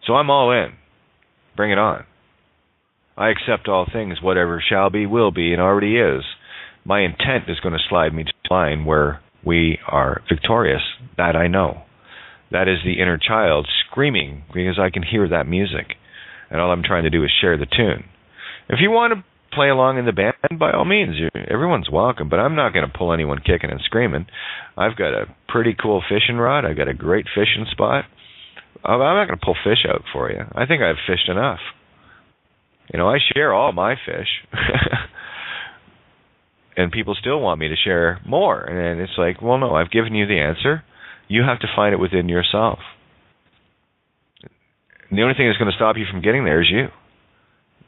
So I'm all in. Bring it on. I accept all things, whatever shall be, will be, and already is. My intent is going to slide me to a line where we are victorious. That I know. That is the inner child screaming because I can hear that music. And all I'm trying to do is share the tune. If you want to play along in the band, by all means, everyone's welcome. But I'm not going to pull anyone kicking and screaming. I've got a pretty cool fishing rod. I've got a great fishing spot. I'm not going to pull fish out for you. I think I've fished enough. You know, I share all my fish. And people still want me to share more. And it's like, well, no, I've given you the answer. You have to find it within yourself. And the only thing that's going to stop you from getting there is you.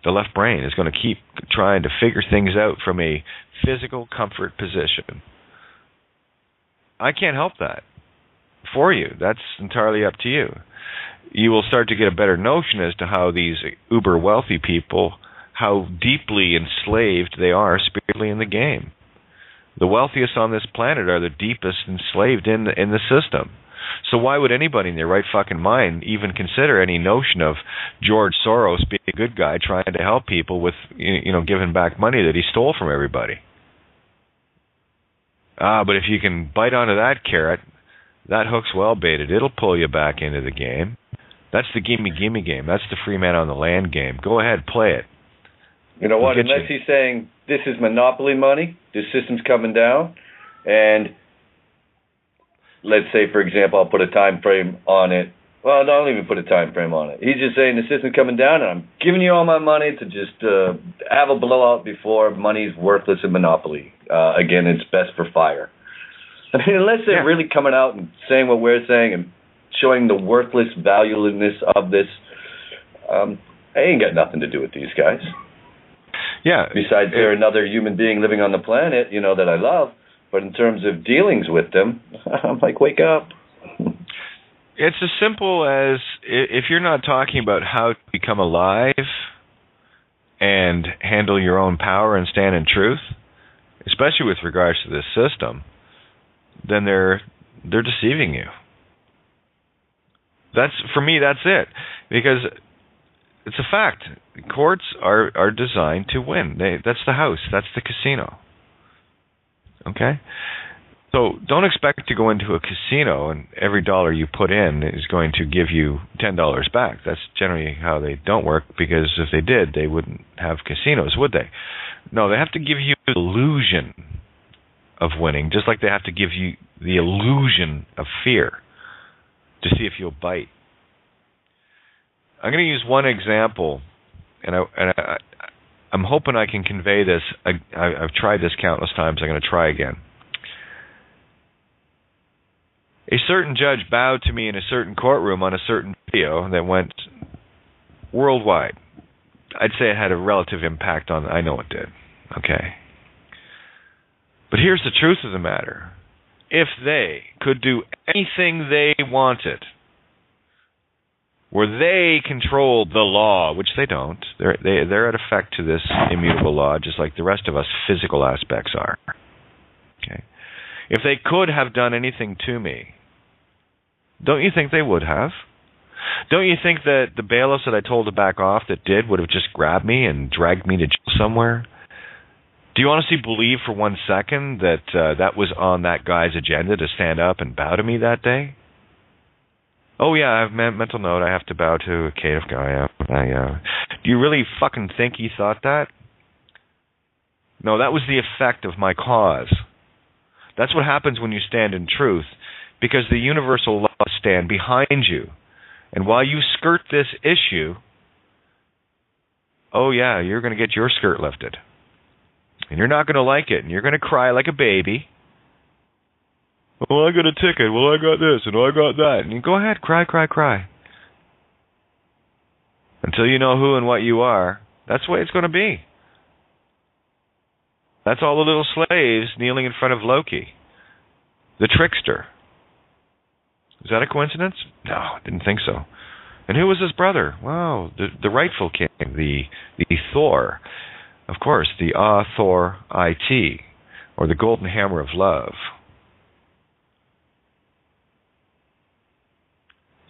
The left brain is going to keep trying to figure things out from a physical comfort position. I can't help that for you. That's entirely up to you. You will start to get a better notion as to how these uber wealthy people, how deeply enslaved they are spiritually in the game. The wealthiest on this planet are the deepest enslaved in the system. So why would anybody in their right fucking mind even consider any notion of George Soros being a good guy trying to help people with, you know, giving back money that he stole from everybody? But if you can bite onto that carrot, that hook's well baited. It'll pull you back into the game. That's the gimme game. That's the free man on the land game. Go ahead, play it. You know what? Unless he's saying this is monopoly money, this system's coming down, and let's say, for example, I'll put a time frame on it. Well, don't even put a time frame on it. He's just saying the system's coming down, and I'm giving you all my money to just have a blowout before money's worthless in monopoly. Again, it's best for fire. I mean, unless they're really coming out and saying what we're saying and showing the worthless valuelessness of this, I ain't got nothing to do with these guys. Yeah. Besides, they're another human being living on the planet, you know, that I love. But in terms of dealings with them, I'm like, wake up. It's as simple as, if you're not talking about how to become alive and handle your own power and stand in truth, especially with regards to this system, then they're deceiving you. For me, that's it. Because it's a fact. Courts are designed to win. That's the house. That's the casino. Okay? So don't expect to go into a casino and every dollar you put in is going to give you $10 back. That's generally how they don't work, because if they did, they wouldn't have casinos, would they? No, they have to give you the illusion of winning, just like they have to give you the illusion of fear to see if you'll bite. I'm going to use one example, and I'm hoping I can convey this. I've tried this countless times. I'm going to try again. A certain judge bowed to me in a certain courtroom on a certain video that went worldwide. I'd say it had a relative impact on, I know it did. Okay. But here's the truth of the matter. If they could do anything they wanted, where they controlled the law, which they don't, they're at effect to this immutable law, just like the rest of us physical aspects are. Okay. If they could have done anything to me, don't you think they would have? Don't you think that the bailiffs that I told to back off that did would have just grabbed me and dragged me to jail somewhere? Do you honestly believe for 1 second that that was on that guy's agenda to stand up and bow to me that day? Oh yeah, I have mental note. I have to bow to a Kate of Gaia. Do you really fucking think he thought that? No, that was the effect of my cause. That's what happens when you stand in truth, because the universal laws stand behind you. And while you skirt this issue, oh yeah, you're going to get your skirt lifted. And you're not going to like it, and you're going to cry like a baby. Well, I got a ticket. Well, I got this, and I got that. And you go ahead, cry, cry, cry. Until you know who and what you are, that's the way it's going to be. That's all the little slaves kneeling in front of Loki, the trickster. Is that a coincidence? No, I didn't think so. And who was his brother? Wow, the rightful king, the Thor. Of course, the Thor-IT, or the golden hammer of love.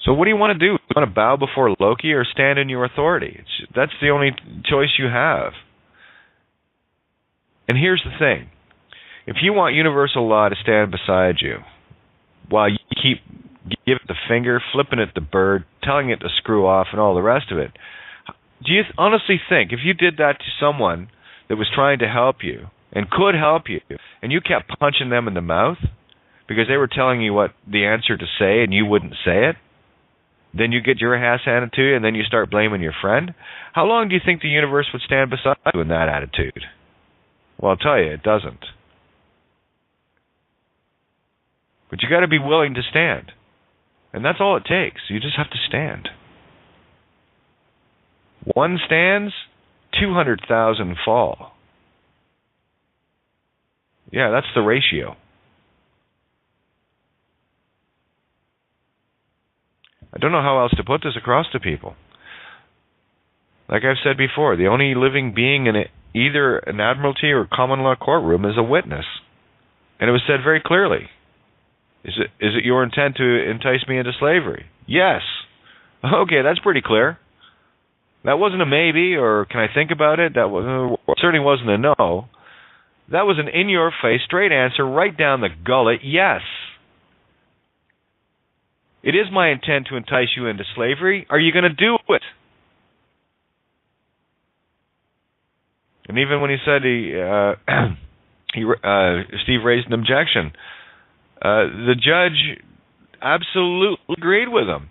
So what do you want to do? You want to bow before Loki or stand in your authority? That's the only choice you have. And here's the thing. If you want universal law to stand beside you, while you keep giving it the finger, flipping it the bird, telling it to screw off, and all the rest of it, do you honestly think if you did that to someone that was trying to help you and could help you, and you kept punching them in the mouth because they were telling you what the answer to say and you wouldn't say it, then you get your ass handed to you and then you start blaming your friend? How long do you think the universe would stand beside you in that attitude? Well, I'll tell you, it doesn't. But you got to be willing to stand. And that's all it takes. You just have to stand. One stands, 200,000 fall. Yeah, that's the ratio. I don't know how else to put this across to people. Like I've said before, the only living being in either an admiralty or common law courtroom is a witness. And it was said very clearly. Is it your intent to entice me into slavery? Yes. Okay, that's pretty clear. That wasn't a maybe, or can I think about it? That certainly wasn't a no. That was an in-your-face, straight answer, right down the gullet, yes. It is my intent to entice you into slavery. Are you going to do it? And even when he said Steve raised an objection, the judge absolutely agreed with him.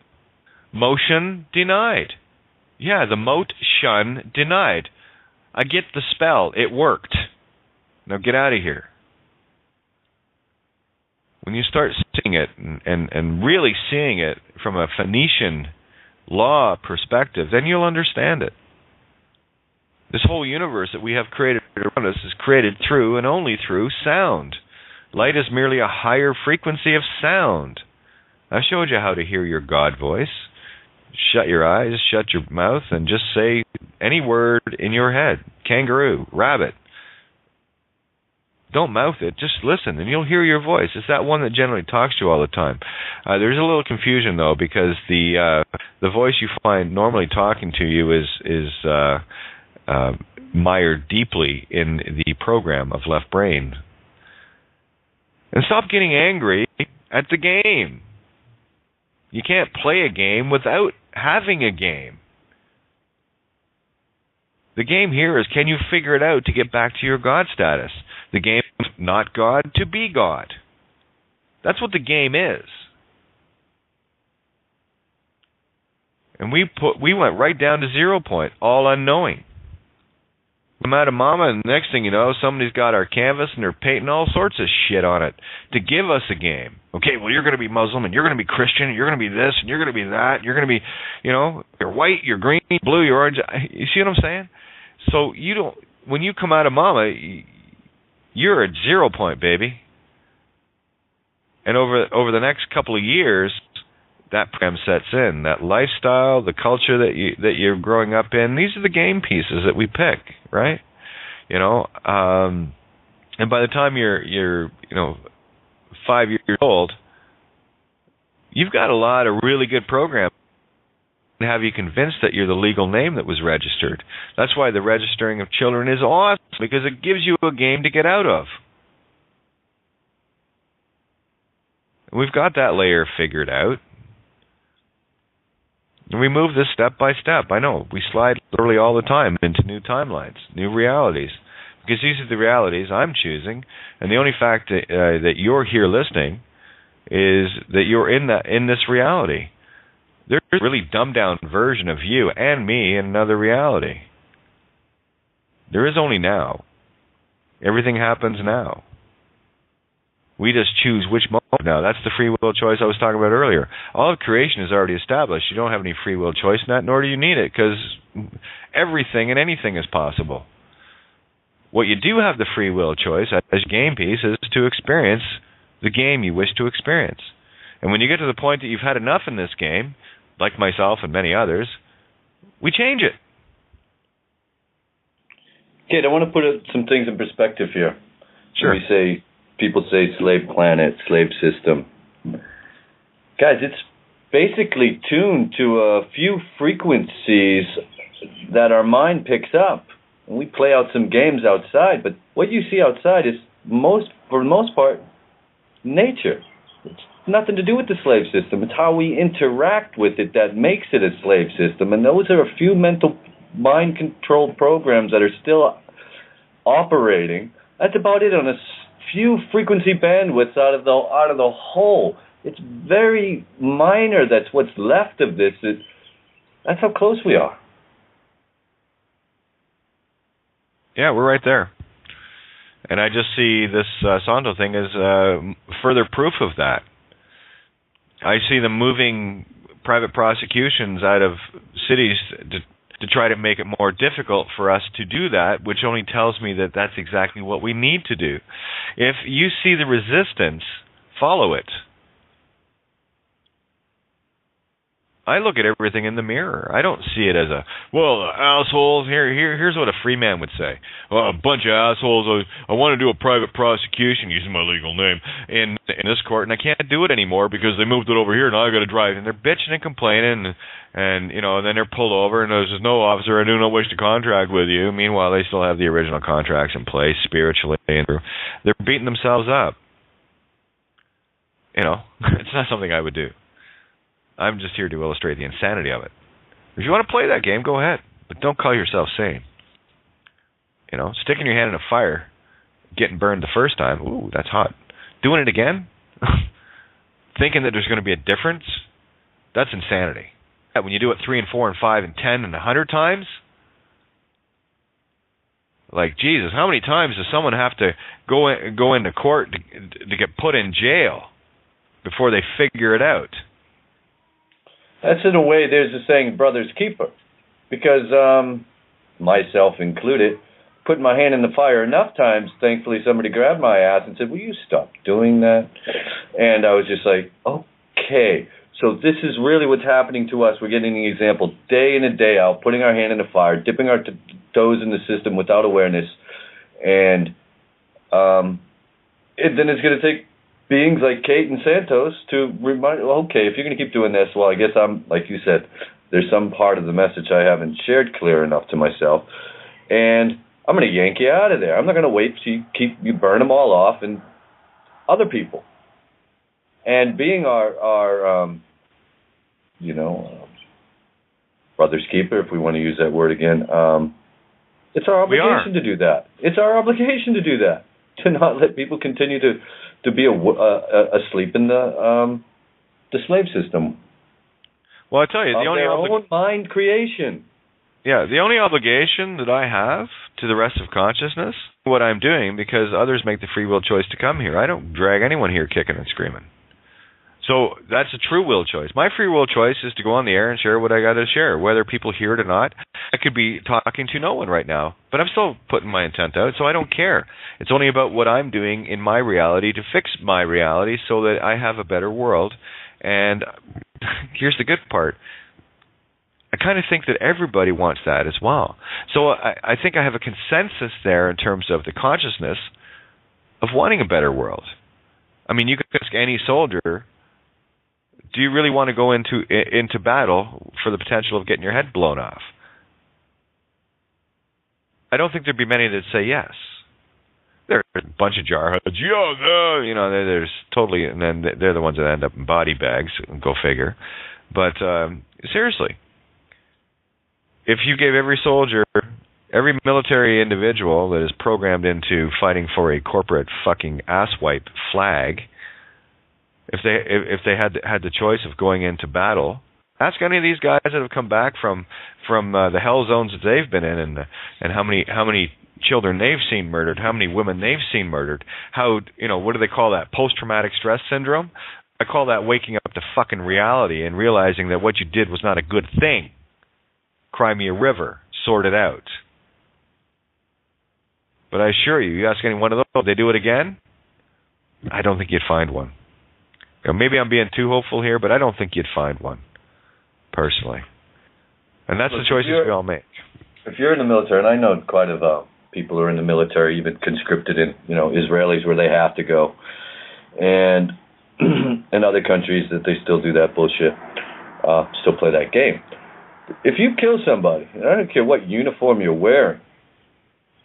Motion denied. Yeah, the motion denied. I get the spell. It worked. Now get out of here. When you start seeing it and really seeing it from a Phoenician law perspective, then you'll understand it. This whole universe that we have created around us is created through and only through sound. Light is merely a higher frequency of sound. I showed you how to hear your God voice. Shut your eyes, shut your mouth, and just say any word in your head. Kangaroo, rabbit. Don't mouth it, just listen, and you'll hear your voice. It's that one that generally talks to you all the time. There's a little confusion, though, because the voice you find normally talking to you is mired deeply in the program of left brain. And stop getting angry at the game. You can't play a game without having a game. The game here is, can you figure it out to get back to your God status? The game is not God to be God. That's what the game is. And we went right down to 0 point, all unknowing. Come out of mama, and the next thing you know, somebody's got our canvas and they're painting all sorts of shit on it to give us a game. Okay, well, you're going to be Muslim, and you're going to be Christian, and you're going to be this, and you're going to be that, you're going to be, you're white, you're green, blue, you're orange. You see what I'm saying? So when you come out of mama, you're at 0 point, baby. And over the next couple of years, that program sets in. That lifestyle, the culture that you're growing up in, these are the game pieces that we pick, right? And by the time you're 5 years old, you've got a lot of really good programs to have you convinced that you're the legal name that was registered. That's why the registering of children is awesome, because it gives you a game to get out of. And we've got that layer figured out. And we move this step by step. I know, we slide literally all the time into new timelines, new realities. Because these are the realities I'm choosing, and the only fact that you're here listening is that you're in this reality. There's a really dumbed down version of you and me in another reality. There is only now. Everything happens now. We just choose which moment now. That's the free will choice I was talking about earlier. All of creation is already established. You don't have any free will choice in that, nor do you need it, because everything and anything is possible. What you do have the free will choice as a game piece is to experience the game you wish to experience. And when you get to the point that you've had enough in this game, like myself and many others, we change it. Kate, I want to put some things in perspective here. Sure. People say slave planet, slave system. Guys, it's basically tuned to a few frequencies that our mind picks up. And we play out some games outside, but what you see outside is, for the most part, nature. It's nothing to do with the slave system. It's how we interact with it that makes it a slave system. And those are a few mental mind-controlled programs that are still operating. That's about it on a few frequency bandwidths out of the whole. It's very minor. That's what's left of this. That's how close we are. Yeah, we're right there. And I just see this Santo thing as further proof of that. I see them moving private prosecutions out of cities to try to make it more difficult for us to do that, which only tells me that that's exactly what we need to do. If you see the resistance, follow it. I look at everything in the mirror. I don't see it as assholes. Here's what a free man would say. Well, a bunch of assholes. I want to do a private prosecution using my legal name in this court, and I can't do it anymore because they moved it over here. Now I got to drive, and they're bitching and complaining, and then they're pulled over, and there's no officer. I do not wish to contract with you. Meanwhile, they still have the original contracts in place spiritually, and they're beating themselves up. It's not something I would do. I'm just here to illustrate the insanity of it. If you want to play that game, go ahead. But don't call yourself sane. Sticking your hand in a fire, getting burned the first time, ooh, that's hot. Doing it again? Thinking that there's going to be a difference? That's insanity. When you do it 3 and 4 and 5 and 10 and 100 times? Like, Jesus, how many times does someone have to go into court to get put in jail before they figure it out? That's, in a way, there's a saying, brother's keeper. Because, myself included, put my hand in the fire enough times, thankfully somebody grabbed my ass and said, will you stop doing that? And I was just like, okay. So this is really what's happening to us. We're getting the example day in and day out, putting our hand in the fire, dipping our toes in the system without awareness. And then it's going to take beings like Kate and Santos to remind, okay, if you're going to keep doing this, well, I guess I'm, like you said, there's some part of the message I haven't shared clear enough to myself, and I'm going to yank you out of there. I'm not going to wait till you burn them all off and other people. And being our brother's keeper, if we want to use that word again, it's our obligation to do that. It's our obligation to do that, to not let people continue to be asleep in the slave system. Well, I tell you, of their own mind creation. Yeah, the only obligation that I have to the rest of consciousness, what I'm doing, because others make the free will choice to come here. I don't drag anyone here kicking and screaming. So that's a true will choice. My free will choice is to go on the air and share what I got to share, whether people hear it or not. I could be talking to no one right now, but I'm still putting my intent out, so I don't care. It's only about what I'm doing in my reality to fix my reality so that I have a better world. And here's the good part. I kind of think that everybody wants that as well. So I think I have a consensus there in terms of the consciousness of wanting a better world. I mean, you can ask any soldier, do you really want to go into battle for the potential of getting your head blown off? I don't think there'd be many that say yes. There are a bunch of jarheads. You know, there's totally, and then they're the ones that end up in body bags. Go figure. But seriously, if you gave every soldier, every military individual that is programmed into fighting for a corporate fucking asswipe flag, if they had the choice of going into battle, ask any of these guys that have come back from the hell zones that they've been in, and how many children they've seen murdered, how many women they've seen murdered, how, you know, what do they call that, post-traumatic stress syndrome? I call that waking up to fucking reality and realizing that what you did was not a good thing. Cry me a river, sort it out. But I assure you, you ask any one of those, they do it again? I don't think you'd find one. You know, maybe I'm being too hopeful here, but I don't think you'd find one, personally. And that's the choices we all make. If you're in the military, and I know quite a people who are in the military, even conscripted in, you know, Israelis where they have to go, and in other countries that they still do that bullshit, still play that game. If you kill somebody, I don't care what uniform you're wearing,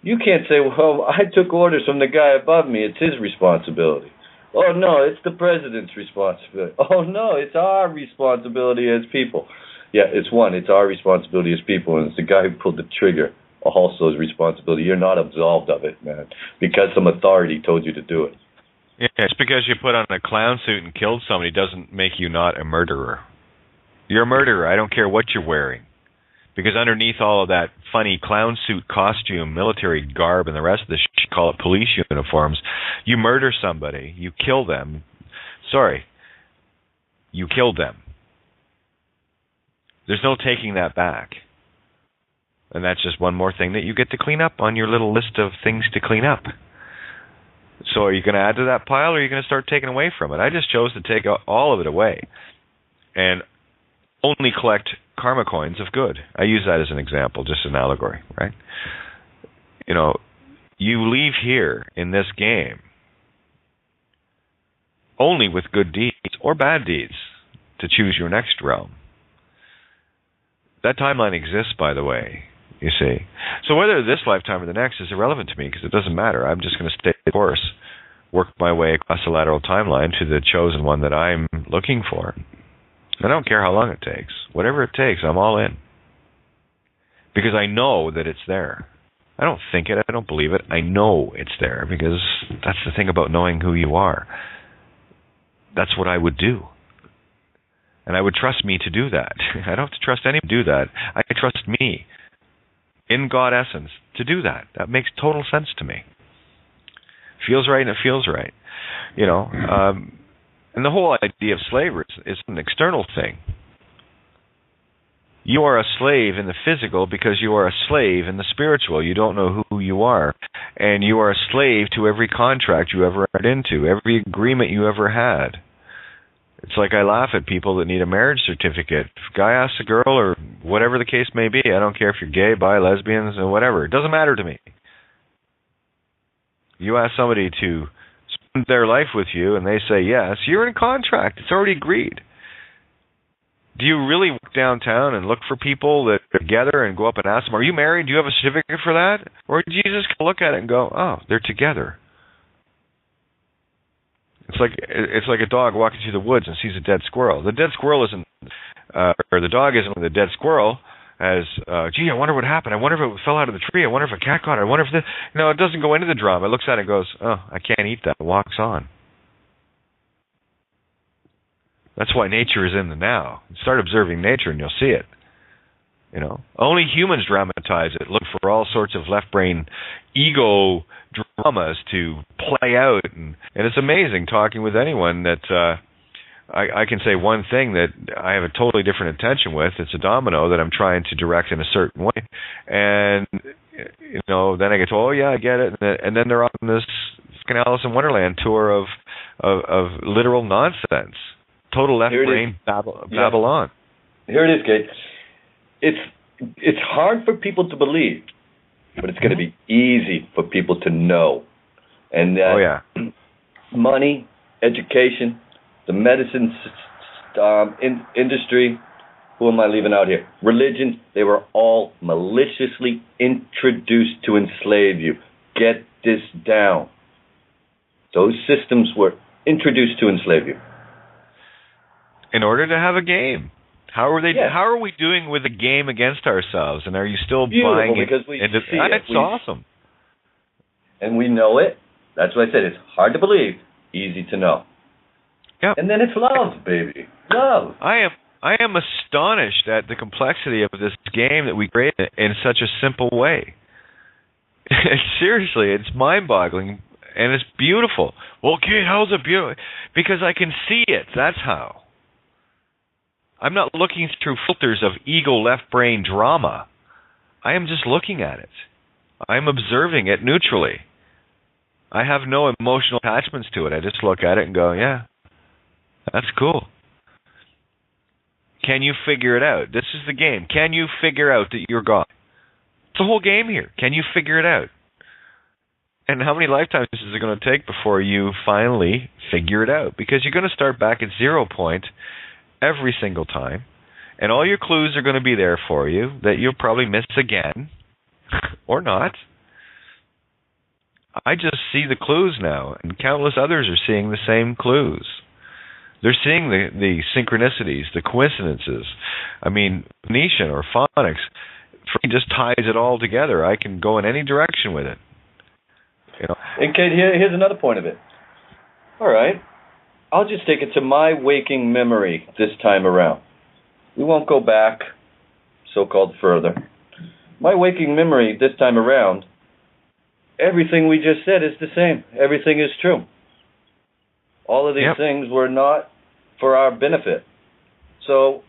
you can't say, well, I took orders from the guy above me, it's his responsibility. Oh, no, it's the president's responsibility. Oh, no, it's our responsibility as people. Yeah, it's our responsibility as people, and it's the guy who pulled the trigger also his responsibility. You're not absolved of it, man, because some authority told you to do it. Yeah, it's because you put on a clown suit and killed somebody doesn't make you not a murderer. You're a murderer. I don't care what you're wearing. Because underneath all of that funny clown suit costume, military garb, and the rest of the shit, call it police uniforms, you murder somebody. You kill them. Sorry. You killed them. There's no taking that back. And that's just one more thing that you get to clean up on your little list of things to clean up. So are you going to add to that pile, or are you going to start taking away from it? I just chose to take all of it away and only collect karma coins of good. I use that as an example, just an allegory, right? You know, you leave here in this game only with good deeds or bad deeds to choose your next realm. That timeline exists, by the way, you see. So whether this lifetime or the next is irrelevant to me, because it doesn't matter. I'm just going to stay the course, work my way across the lateral timeline to the chosen one that I'm looking for. I don't care how long it takes. Whatever it takes, I'm all in. Because I know that it's there. I don't think it. I don't believe it. I know it's there, because that's the thing about knowing who you are. That's what I would do. And I would trust me to do that. I don't have to trust anyone to do that. I trust me, in God essence, to do that. That makes total sense to me. Feels right, and it feels right. You know, and the whole idea of slavery is an external thing. You are a slave in the physical because you are a slave in the spiritual. You don't know who you are. And you are a slave to every contract you ever entered into, every agreement you ever had. It's like I laugh at people that need a marriage certificate. If a guy asks a girl, or whatever the case may be, I don't care if you're gay, bi, lesbians, or whatever. It doesn't matter to me. You ask somebody to spend their life with you, and they say yes, you're in contract. It's already agreed. Do you really walk downtown and look for people that are together and go up and ask them, are you married? Do you have a certificate for that? Or do you just look at it and go, oh, they're together? It's like a dog walking through the woods and sees a dead squirrel. The dead squirrel isn't, or the dog isn't with the dead squirrel as, gee, I wonder what happened. I wonder if it fell out of the tree. I wonder if a cat caught it. I wonder if no, it doesn't go into the drama. It looks at it and goes, oh, I can't eat that. It walks on. That's why nature is in the now. Start observing nature and you'll see it. You know, only humans dramatize it. Look for all sorts of left brain ego dramas to play out, and it's amazing talking with anyone that I can say one thing that I have a totally different intention with. It's a domino that I'm trying to direct in a certain way, and you know, then I get told, oh yeah, I get it, and then they're on this fucking Alice in Wonderland tour of literal nonsense, total left brain Babylon. Here it is, Kate. It's hard for people to believe, but it's going to be easy for people to know. And money, education, the medicine industry, who am I leaving out here? Religion, they were all maliciously introduced to enslave you. Get this down. Those systems were introduced to enslave you. In order to have a game. How are they? Yeah. How are we doing with a game against ourselves? And are you still buying it? Because we see it. It's awesome. And we know it. That's what I said. It's hard to believe, easy to know. Yeah. And then it's love, baby. Love. I am astonished at the complexity of this game that we created in such a simple way. Seriously, it's mind-boggling, and it's beautiful. Well, kid, how's it beautiful? Because I can see it. That's how. I'm not looking through filters of ego left brain drama. I am just looking at it. I'm observing it neutrally. I have no emotional attachments to it. I just look at it and go, yeah, that's cool. Can you figure it out? This is the game. Can you figure out that you're God? It's the whole game here. Can you figure it out? And how many lifetimes is it going to take before you finally figure it out? Because you're going to start back at 0 point every single time, and all your clues are going to be there for you that you'll probably miss again, or not. I just see the clues now, and countless others are seeing the same clues. They're seeing the synchronicities, the coincidences. I mean, Venetian or phonics, for me, just ties it all together. I can go in any direction with it. You know? And Kate, here's another point of it. All right. I'll just take it to my waking memory this time around. We won't go back, so-called further. My waking memory this time around, everything we just said is the same. Everything is true. All of these things were not for our benefit. So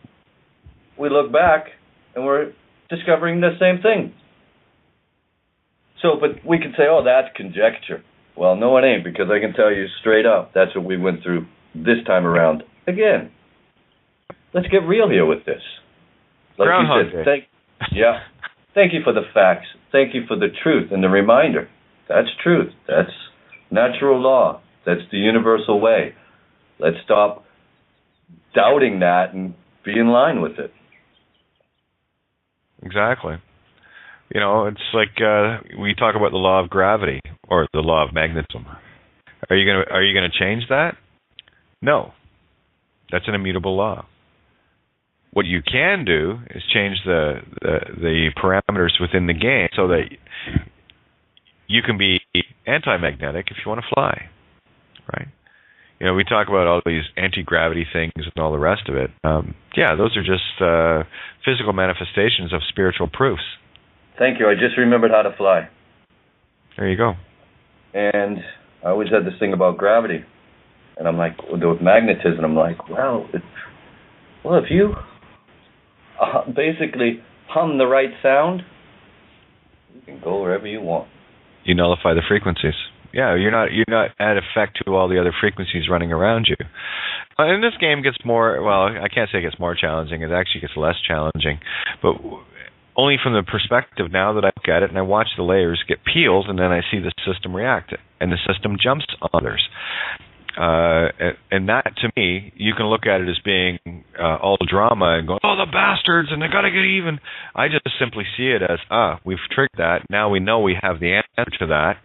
we look back and we're discovering the same thing. So, but we can say, oh, that's conjecture. Well, no, it ain't, because I can tell you straight up, that's what we went through this time around. Again, let's get real here with this. Like Groundhog you said, thank you for the facts. Thank you for the truth and the reminder. That's truth. That's natural law. That's the universal way. Let's stop doubting that and be in line with it. Exactly. You know, it's like we talk about the law of gravity or the law of magnetism. Are you gonna change that? No. That's an immutable law. What you can do is change the parameters within the game so that you can be anti-magnetic if you want to fly, right? You know, we talk about all these anti-gravity things and all the rest of it. Those are just physical manifestations of spiritual proofs. Thank you. I just remembered how to fly. There you go. And I always had this thing about gravity. And I'm like, with magnetism, I'm like, well, if you basically hum the right sound, you can go wherever you want. You nullify the frequencies. Yeah, you're not at effect to all the other frequencies running around you. And this game gets more, well, I can't say it gets more challenging. It actually gets less challenging. But only from the perspective now that I look at it and I watch the layers get peeled, and then I see the system react, and the system jumps on others. And that, to me, you can look at it as being all drama and going, oh, the bastards, and they got to get even. I just simply see it as, we've triggered that. Now we know we have the answer to that.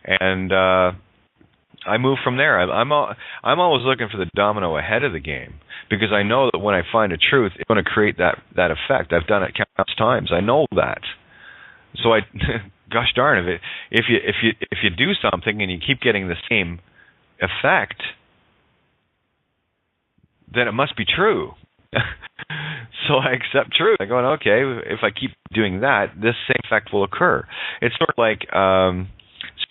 And I move from there. I'm always looking for the domino ahead of the game, because I know that when I find a truth, it's going to create that effect. I've done it countless times. I know that. So gosh darn it, if you do something and you keep getting the same effect, then it must be true. So I accept truth. I'm going, okay, if I keep doing that, this same effect will occur. It's sort of like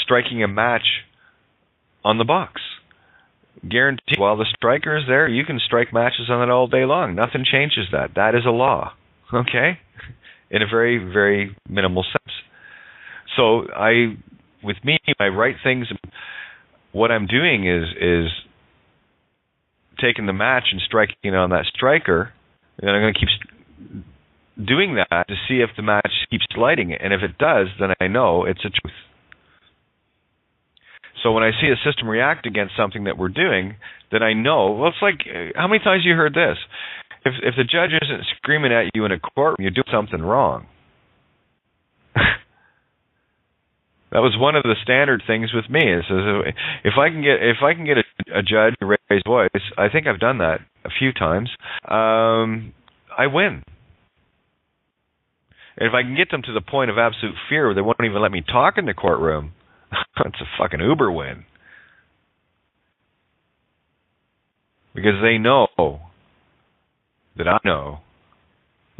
striking a match on the box. Guaranteed, while the striker is there, you can strike matches on it all day long. Nothing changes that. That is a law, okay? In a very, very minimal sense. So with me, I write things. What I'm doing is taking the match and striking it on that striker, and I'm going to keep doing that to see if the match keeps lighting it. And if it does, then I know it's a truth. So when I see a system react against something that we're doing, then I know. Well, it's like, how many times have you heard this? If the judge isn't screaming at you in a courtroom, you're doing something wrong. That was one of the standard things with me. Is if I can get a judge to raise his voice, I think I've done that a few times. I win. And if I can get them to the point of absolute fear where they won't even let me talk in the courtroom, it's a fucking uber win. Because they know that I know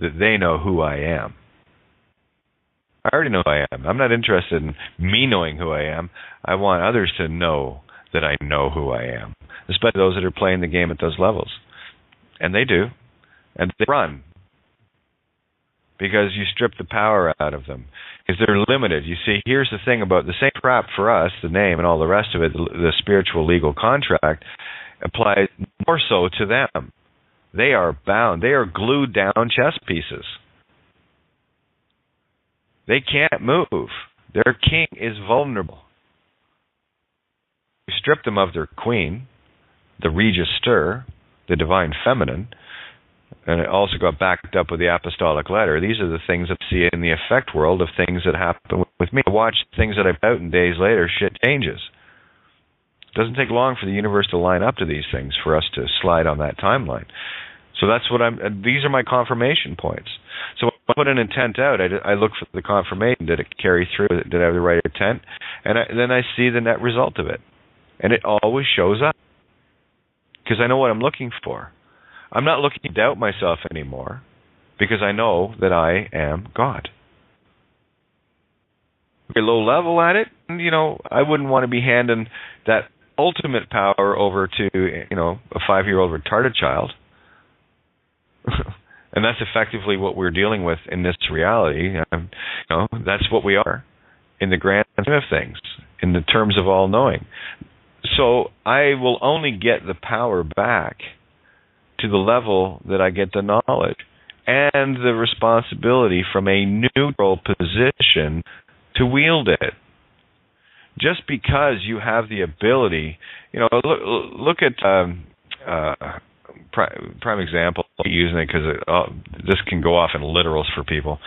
that they know who I am. I already know who I am. I'm not interested in me knowing who I am. I want others to know that I know who I am, especially those that are playing the game at those levels. And they do. And they run. Because you strip the power out of them. Because they're limited. You see, here's the thing about the same crap for us, the name and all the rest of it, the spiritual legal contract, applies more so to them. They are bound. They are glued down chess pieces. They can't move. Their king is vulnerable. You strip them of their queen, the register, the divine feminine, and it also got backed up with the apostolic letter. These are the things that I see in the effect world of things that happen with me. I watch things that I put out, and days later, shit changes. It doesn't take long for the universe to line up to these things for us to slide on that timeline. So that's what these are my confirmation points. So when I put an intent out, I look for the confirmation. Did it carry through? Did I have the right intent? And then I see the net result of it. And it always shows up. Because I know what I'm looking for. I'm not looking to doubt myself anymore. Because I know that I am God. Very low level at it, and, I wouldn't want to be handing that ultimate power over to, a 5-year-old retarded child. And that's effectively what we're dealing with in this reality. That's what we are in the grand scheme of things, in the terms of all knowing. So I will only get the power back to the level that I get the knowledge and the responsibility from a neutral position to wield it. Just because you have the ability, look at prime example, using it because this can go off in literals for people.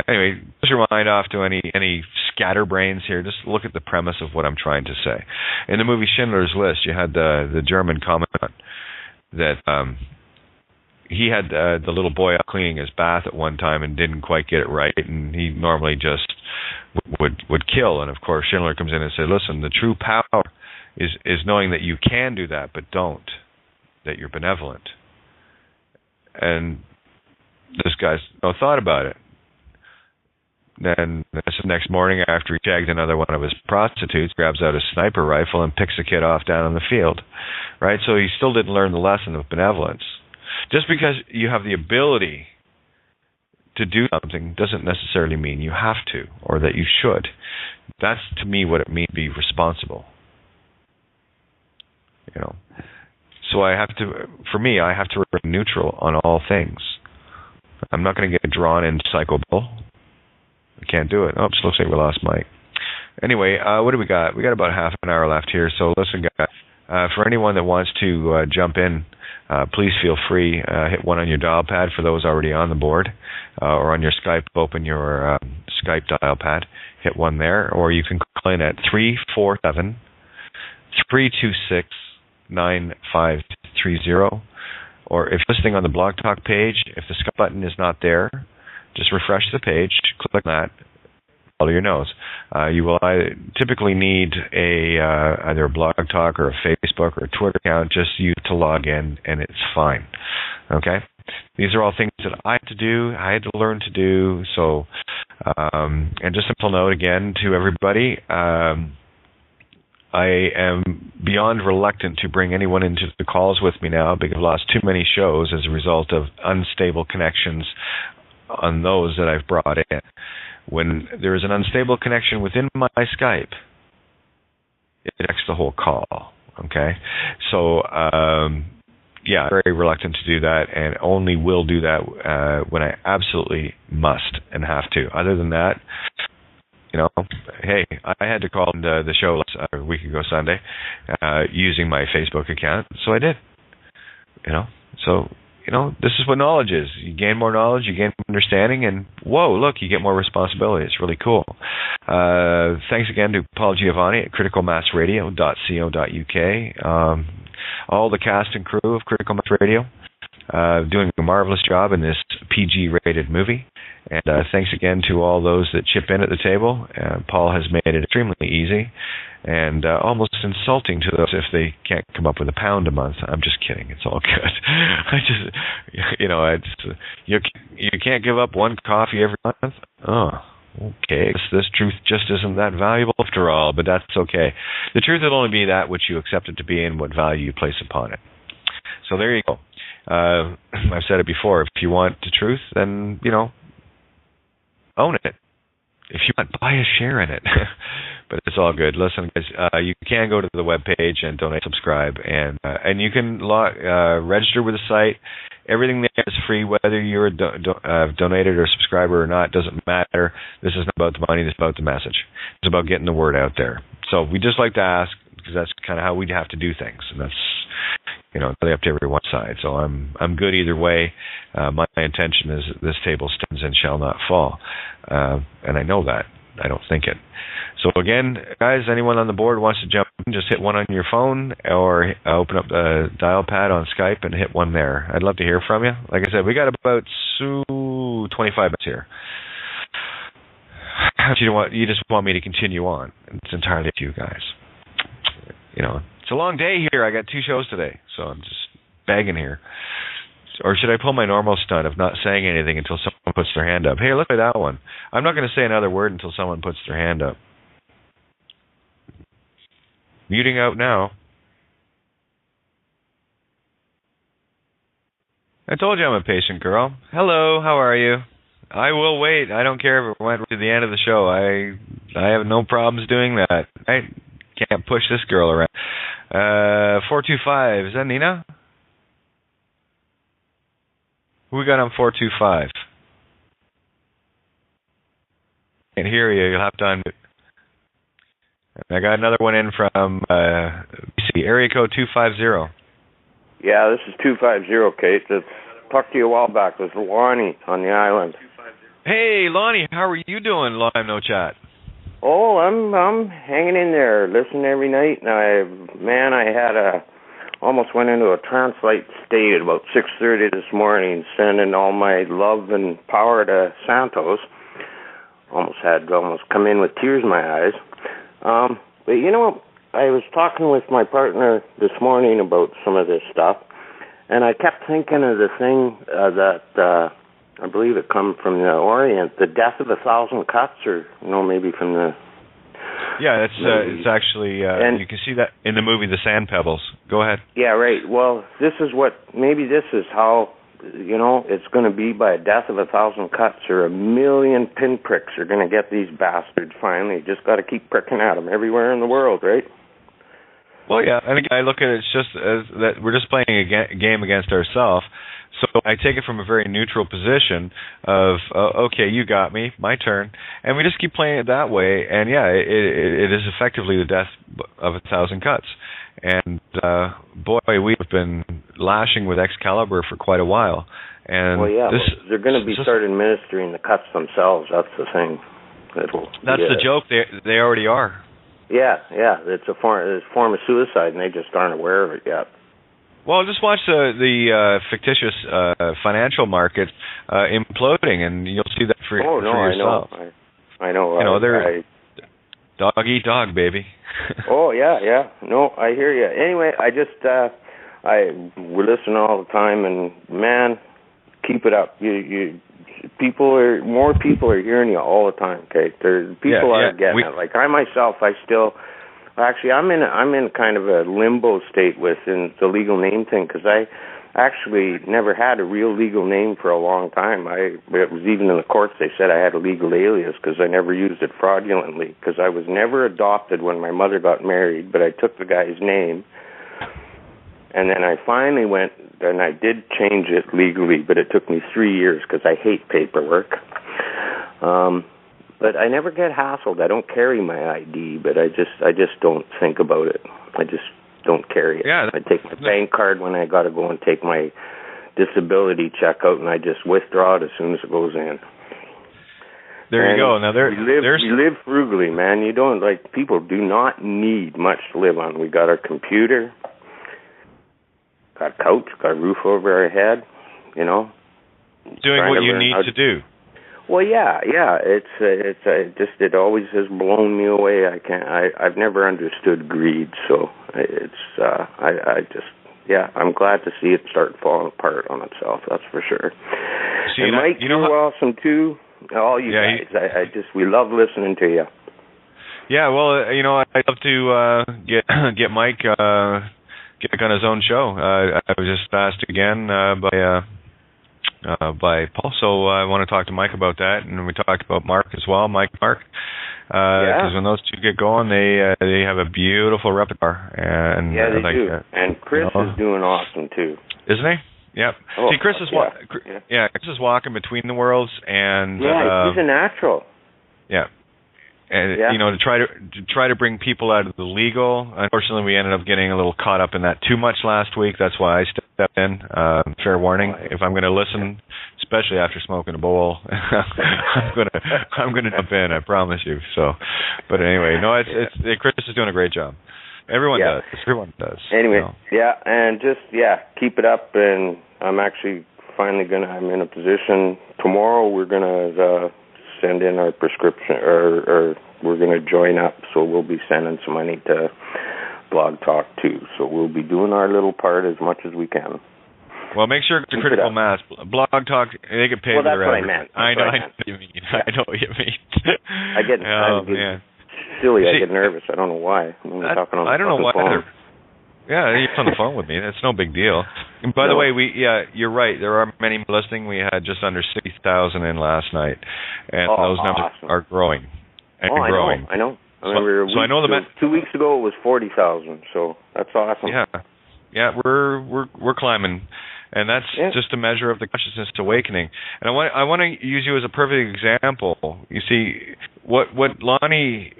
Anyway, push your mind off to any scatterbrains here. Just look at the premise of what I'm trying to say. In the movie Schindler's List, you had the German commandant that he had the little boy out cleaning his bath at one time and didn't quite get it right, and he normally just would kill. And of course, Schindler comes in and says, "Listen, the true power is knowing that you can do that, but don't. That you're benevolent." And this guy's no thought about it. Then the next morning, after he shagged another one of his prostitutes, grabs out a sniper rifle and picks the kid off down in the field. Right? So he still didn't learn the lesson of benevolence. Just because you have the ability to do something doesn't necessarily mean you have to or that you should. That's, to me, what it means to be responsible. So I have to remain neutral on all things. I'm not going to get drawn into psychobabble. I can't do it. Oops, looks like we lost Mike. Anyway, what do we got? We got about half an hour left here. So listen, guys, for anyone that wants to jump in, please feel free. Hit 1 on your dial pad for those already on the board, or on your Skype. Open your Skype dial pad. Hit 1 there, or you can call in at 347-326-9530. Or if you're listening on the Blog Talk page, if the Skype button is not there, just refresh the page, click that, follow your nose. You will typically need either a blog talk or a Facebook or a Twitter account, just you to log in, and it's fine. Okay? These are all things that I had to do, I had to learn to do. So, and just a simple note again to everybody, I am beyond reluctant to bring anyone into the calls with me now because I've lost too many shows as a result of unstable connections on those that I've brought in. When there is an unstable connection within my Skype, it affects the whole call. Okay? So, yeah, I'm very reluctant to do that, and only will do that when I absolutely must and have to. Other than that, you know, hey, I had to call the show a week ago Sunday using my Facebook account, so I did. You know, so, you know, this is what knowledge is. You gain more knowledge, you gain more understanding, and whoa, look, you get more responsibility. It's really cool. Thanks again to Paul Giovanni at criticalmassradio.co.uk. All the cast and crew of Critical Mass Radio doing a marvelous job in this PG-rated movie. And thanks again to all those that chip in at the table. Paul has made it extremely easy and almost insulting to those if they can't come up with £1 a month. I'm just kidding. It's all good. You can't give up one coffee every month? Oh, okay. This truth just isn't that valuable after all, but that's okay. The truth will only be that which you accept it to be and what value you place upon it. So there you go. I've said it before. If you want the truth, then, you know, own it. If you want, buy a share in it. But it's all good. Listen, guys, you can go to the webpage and donate, subscribe, and you can register with the site. Everything there is free, whether you're a donated or subscriber or not, doesn't matter. This is not about the money, this is about the message. It's about getting the word out there. So we just like to ask, because that's kind of how we'd have to do things, and that's, you know, really up to everyone's side. So I'm good either way. My intention is that this table stands and shall not fall, and I know that. I don't think it. So again, guys, anyone on the board wants to jump in, just hit one on your phone or open up the dial pad on Skype and hit one there. I'd love to hear from you. Like I said, we got about 25 minutes here. You just want me to continue on. It's entirely up to you guys. You know, it's a long day here. I got 2 shows today, so I'm just begging here. Or should I pull my normal stunt of not saying anything until someone puts their hand up? Hey, look at that one. I'm not going to say another word until someone puts their hand up. Muting out now. I told you I'm a patient girl. Hello, how are you? I will wait. I don't care if it went to the end of the show. I have no problems doing that. I can't push this girl around. 425, is that Nina? Who we got on 425? Can't hear you. You'll have to unmute. I got another one in from BC, area code 250. Yeah, this is 250, Kate. It's talked to you a while back. It was Lonnie on the island. Hey, Lonnie, how are you doing? Long time no chat. Oh, I'm hanging in there, listening every night. And I had almost went into a trance-like state at about 6:30 this morning, sending all my love and power to Santos. Almost come in with tears in my eyes. But you know, I was talking with my partner this morning about some of this stuff, and I kept thinking of the thing that I believe it come from the Orient, the death of 1,000 cuts, or maybe from the. Yeah, it's actually you can see that in the movie The Sand Pebbles. Go ahead. Yeah, right. Well, this is how it's going to be by a death of 1,000 cuts, or 1,000,000 pinpricks are going to get these bastards finally. You just got to keep pricking at them everywhere in the world, right? Well, yeah, and again, I look at it just as that we're just playing a game against ourselves. So I take it from a very neutral position of, okay, you got me, my turn, and we just keep playing it that way. And yeah, it is effectively the death of 1,000 cuts. And boy, we've been lashing with Excalibur for quite a while. And they're going to be starting administering the cuts themselves. That's the thing. That's the joke. They already are. Yeah, it's a form of suicide, and they just aren't aware of it yet. Well, just watch the fictitious financial market imploding, and you'll see that for yourself. I know. I know. You know, they're dog eat dog, baby. Oh yeah. No, I hear you. Anyway, I just we're listening all the time, and man, keep it up. More people are hearing you all the time. Okay, people are getting it. Like I myself, I'm in kind of a limbo state within the legal name thing, because I actually never had a real legal name for a long time. It was even in the courts they said I had a legal alias because I never used it fraudulently, because I was never adopted when my mother got married, but I took the guy's name. And then I finally went, and I did change it legally, but it took me 3 years because I hate paperwork. But I never get hassled. I don't carry my ID, but I just don't think about it. I just don't carry it. Yeah. I take my bank card when I got to go and take my disability check out, and I just withdraw it as soon as it goes in. There you go. Now we live frugally, man. You don't, like, people do not need much to live on. We got our computer, got a couch, got a roof over our head, you know. Doing what you need to do. Well, yeah. It always has blown me away. I've never understood greed, so I'm glad to see it start falling apart on itself. That's for sure. And Mike, you're awesome too. All you guys, we love listening to you. Yeah, well, I'd love to get Mike get on his own show. I was just asked again by Paul, so I want to talk to Mike about that, and we talked about Mark as well, Mark, because when those two get going, they have a beautiful repertoire, and they do. And Chris is doing awesome too, isn't he? Yep. Oh, see, Chris is Chris is walking between the worlds, and he's a natural. Yeah. And to try to bring people out of the legal. Unfortunately, we ended up getting a little caught up in that too much last week. That's why I stepped in. Fair warning: if I'm going to listen, especially after smoking a bowl, I'm gonna jump in. I promise you. So, but anyway, Chris is doing a great job. Everyone does. Everyone does. Anyway, and just keep it up. And I'm actually finally I'm in a position tomorrow. We're gonna send in our prescription, or we're going to join up, so we'll be sending some money to Blog Talk too. So we'll be doing our little part as much as we can. Well, make sure it's a critical mass. Blog Talk, they get paid. Well, that's what I meant. I know what you mean. I know what you mean. I get silly. I get nervous. I don't know why. I don't know why either. Yeah, he's on the phone with me. That's no big deal. And by the way, you're right. There are many listening. We had just under 60,000 in last night, and those numbers are growing and growing. I know. I know 2 weeks ago it was 40,000. So that's awesome. Yeah, we're climbing, and that's just a measure of the consciousness awakening. And I want to use you as a perfect example. You see, what Lonnie,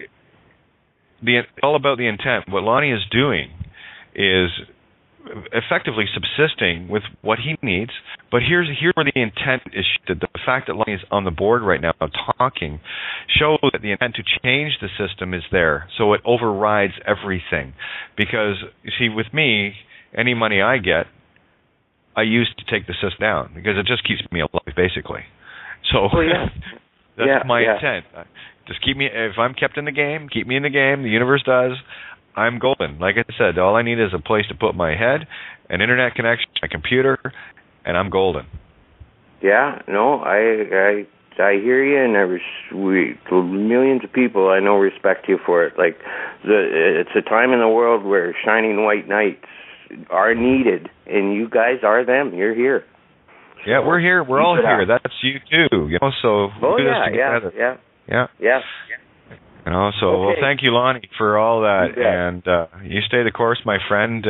all about the intent. What Lonnie is doing is effectively subsisting with what he needs, but here's where the intent is shifted. The fact that Lonnie is on the board right now talking shows that the intent to change the system is there, so it overrides everything. Because, you see, with me, any money I get, I use to take the system down, because it just keeps me alive, basically. So that's my intent. Just keep me, if I'm kept in the game, keep me in the game, the universe does, I'm golden. Like I said, all I need is a place to put my head, an internet connection, a computer, and I'm golden. Yeah, no, I hear you, and millions of people I know respect you for it. Like, it's a time in the world where shining white knights are needed, and you guys are them. You're here. Yeah, we're here. We're all here. That's you too. You know, so we'll do this together. Yeah. You know, so well, thank you, Lonnie, for all that, and you stay the course, my friend.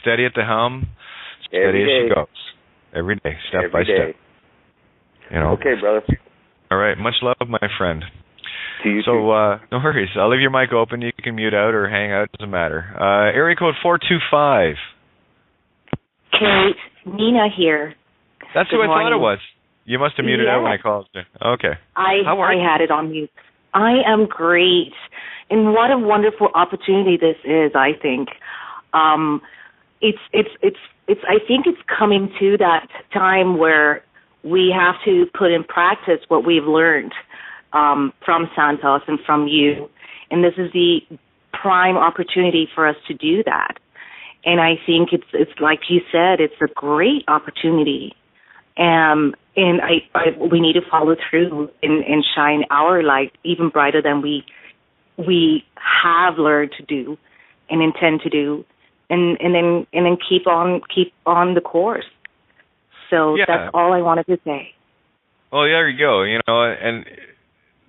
Steady at the helm, steady as she goes, every day, step by step. You know. Okay, brother. All right, much love, my friend. To you too. No worries. I'll leave your mic open. You can mute out or hang out. Doesn't matter. Area code 425. Kate, Nina here. That's who I thought it was. You must have muted out when I called you. Okay. I had it on mute. I am great, and what a wonderful opportunity this is. I think it's. I think it's coming to that time where we have to put in practice what we've learned, from Santos and from you. And this is the prime opportunity for us to do that. And I think it's like you said, it's a great opportunity. And we need to follow through and shine our light even brighter than we have learned to do and intend to do, and then keep on the course. So that's all I wanted to say. Well, there you go. And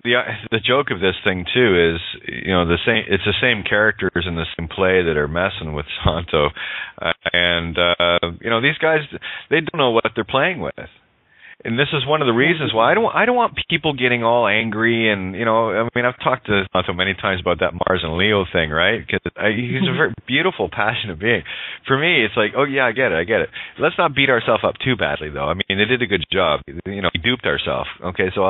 the joke of this thing too is, it's the same characters in the same play that are messing with Santo, and these guys, they don't know what they're playing with. And this is one of the reasons why I don't want people getting all angry. And I've talked to Santo many times about that Mars and Leo thing, right? Because he's a very beautiful, passionate being. For me, it's like, oh yeah, I get it. Let's not beat ourselves up too badly, though. I mean, they did a good job. We duped ourselves. Okay, so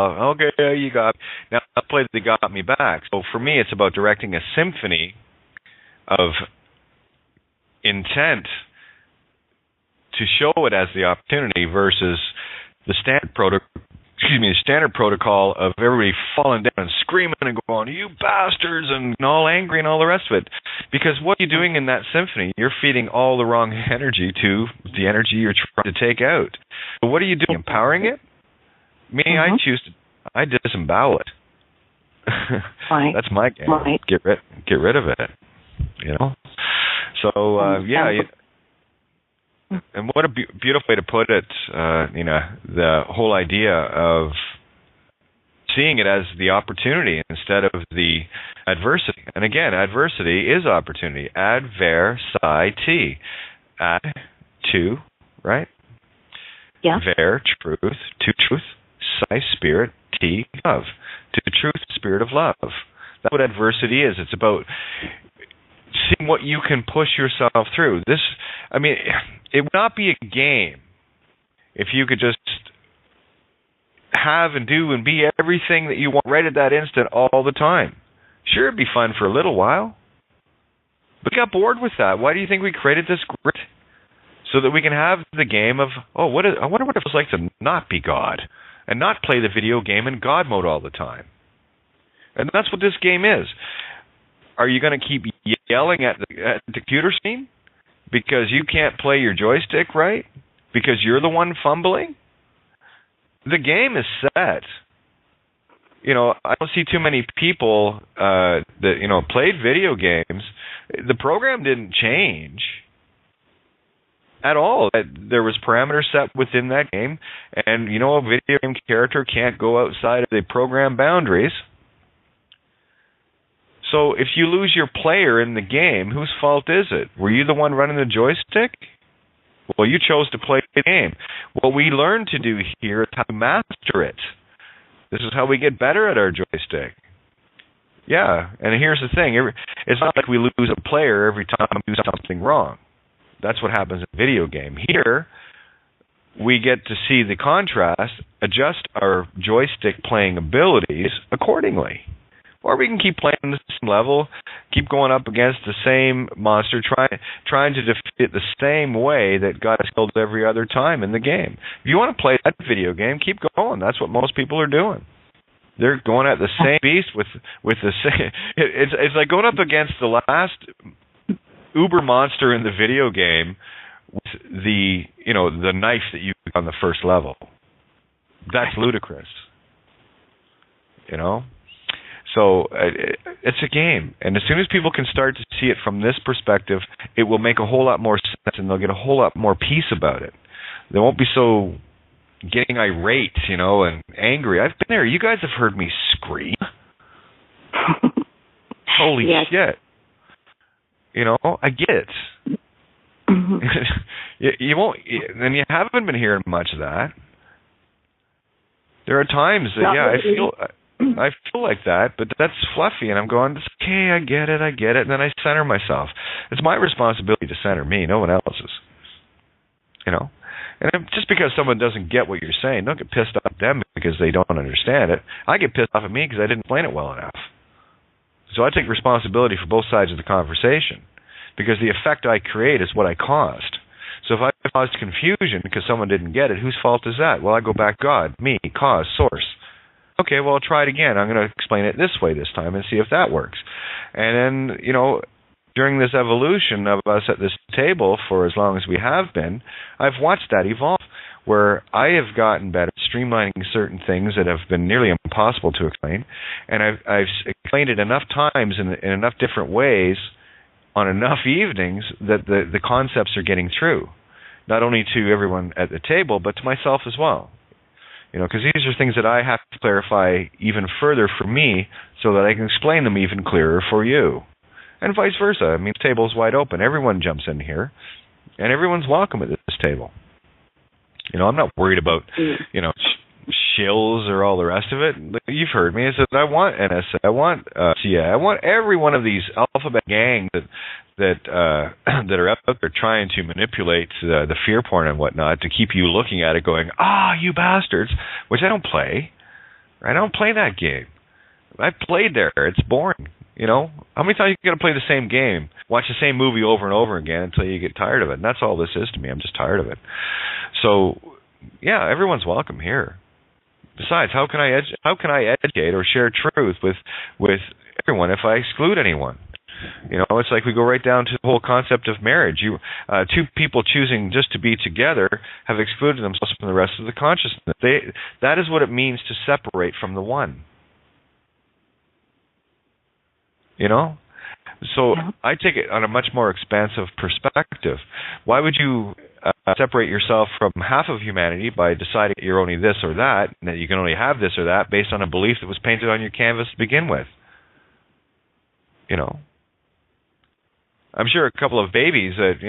you got now. I played. They got me back. So for me, it's about directing a symphony of intent to show it as the opportunity versus the standard protocol of everybody falling down and screaming and going, "You bastards," and all angry and all the rest of it. Because what you're doing in that symphony, you're feeding all the wrong energy to the energy you're trying to take out. So what are you doing? Empowering it? Me, I disembowel it. Right. That's my game. Right. Get rid of it. So and what a beautiful way to put it, the whole idea of seeing it as the opportunity instead of the adversity. And again, adversity is opportunity. Adversity. Add to, right? Yeah. Ver, truth, to truth, psi, spirit, T, love. To the truth, spirit of love. That's what adversity is. It's about seeing what you can push yourself through. It would not be a game if you could just have and do and be everything that you want right at that instant all the time. Sure, it'd be fun for a little while, but we got bored with that. Why do you think we created this grid? So that we can have the game of, I wonder what it was like to not be God and not play the video game in God mode all the time. And that's what this game is. Are you going to keep yelling at the computer screen because you can't play your joystick right? Because you're the one fumbling? The game is set. I don't see too many people that, played video games. The program didn't change at all. There was parameters set within that game, and, a video game character can't go outside of the program boundaries. So if you lose your player in the game, whose fault is it? Were you the one running the joystick? Well, you chose to play the game. What we learn to do here is how to master it. This is how we get better at our joystick. Yeah, and here's the thing. It's not like we lose a player every time we do something wrong. That's what happens in a video game. Here, we get to see the contrast, adjust our joystick playing abilities accordingly. Or we can keep playing the same level, keep going up against the same monster, trying to defeat it the same way that God has killed every other time in the game. If you want to play that video game, keep going. That's what most people are doing. They're going at the same beast with the same. It's like going up against the last uber monster in the video game with the knife that you got on the first level. That's ludicrous. So it's a game, and as soon as people can start to see it from this perspective, it will make a whole lot more sense, and they'll get a whole lot more peace about it. They won't be so getting irate, and angry. I've been there. You guys have heard me scream. Holy shit. I get it. You won't, and you haven't been hearing much of that. There are times that, I feel like that, but that's fluffy, and I'm going, okay, I get it, and then I center myself. It's my responsibility to center me, no one else's. And just because someone doesn't get what you're saying, don't get pissed off at them because they don't understand it. I get pissed off at me because I didn't explain it well enough. So I take responsibility for both sides of the conversation because the effect I create is what I caused. So if I caused confusion because someone didn't get it, whose fault is that? Well, I go back, God, me, cause, source. okay, well, I'll try it again. I'm going to explain it this way this time and see if that works. And then, during this evolution of us at this table for as long as we have been, I've watched that evolve, where I have gotten better at streamlining certain things that have been nearly impossible to explain, and I've explained it enough times in enough different ways on enough evenings that the concepts are getting through, not only to everyone at the table, but to myself as well. Because these are things that I have to clarify even further for me so that I can explain them even clearer for you. And vice versa. I mean, the table's wide open. Everyone jumps in here, and everyone's welcome at this table. I'm not worried about, shills or all the rest of it. You've heard me. I said I want NSA, I want CIA, I want every one of these alphabet gangs that are out there trying to manipulate the fear porn and whatnot to keep you looking at it going, you bastards, which I don't play. I don't play that game. I played there. It's boring. How many times you got to play the same game, watch the same movie over and over again until you get tired of it? And that's all this is to me. I'm just tired of it. So, yeah, everyone's welcome here. Besides, how can I educate or share truth with everyone if I exclude anyone? It's like we go right down to the whole concept of marriage. Two people choosing just to be together have excluded themselves from the rest of the consciousness. That is what it means to separate from the one. So I take it on a much more expansive perspective. Why would you separate yourself from half of humanity by deciding you're only this or that, and that you can only have this or that based on a belief that was painted on your canvas to begin with? I'm sure a couple of babies that,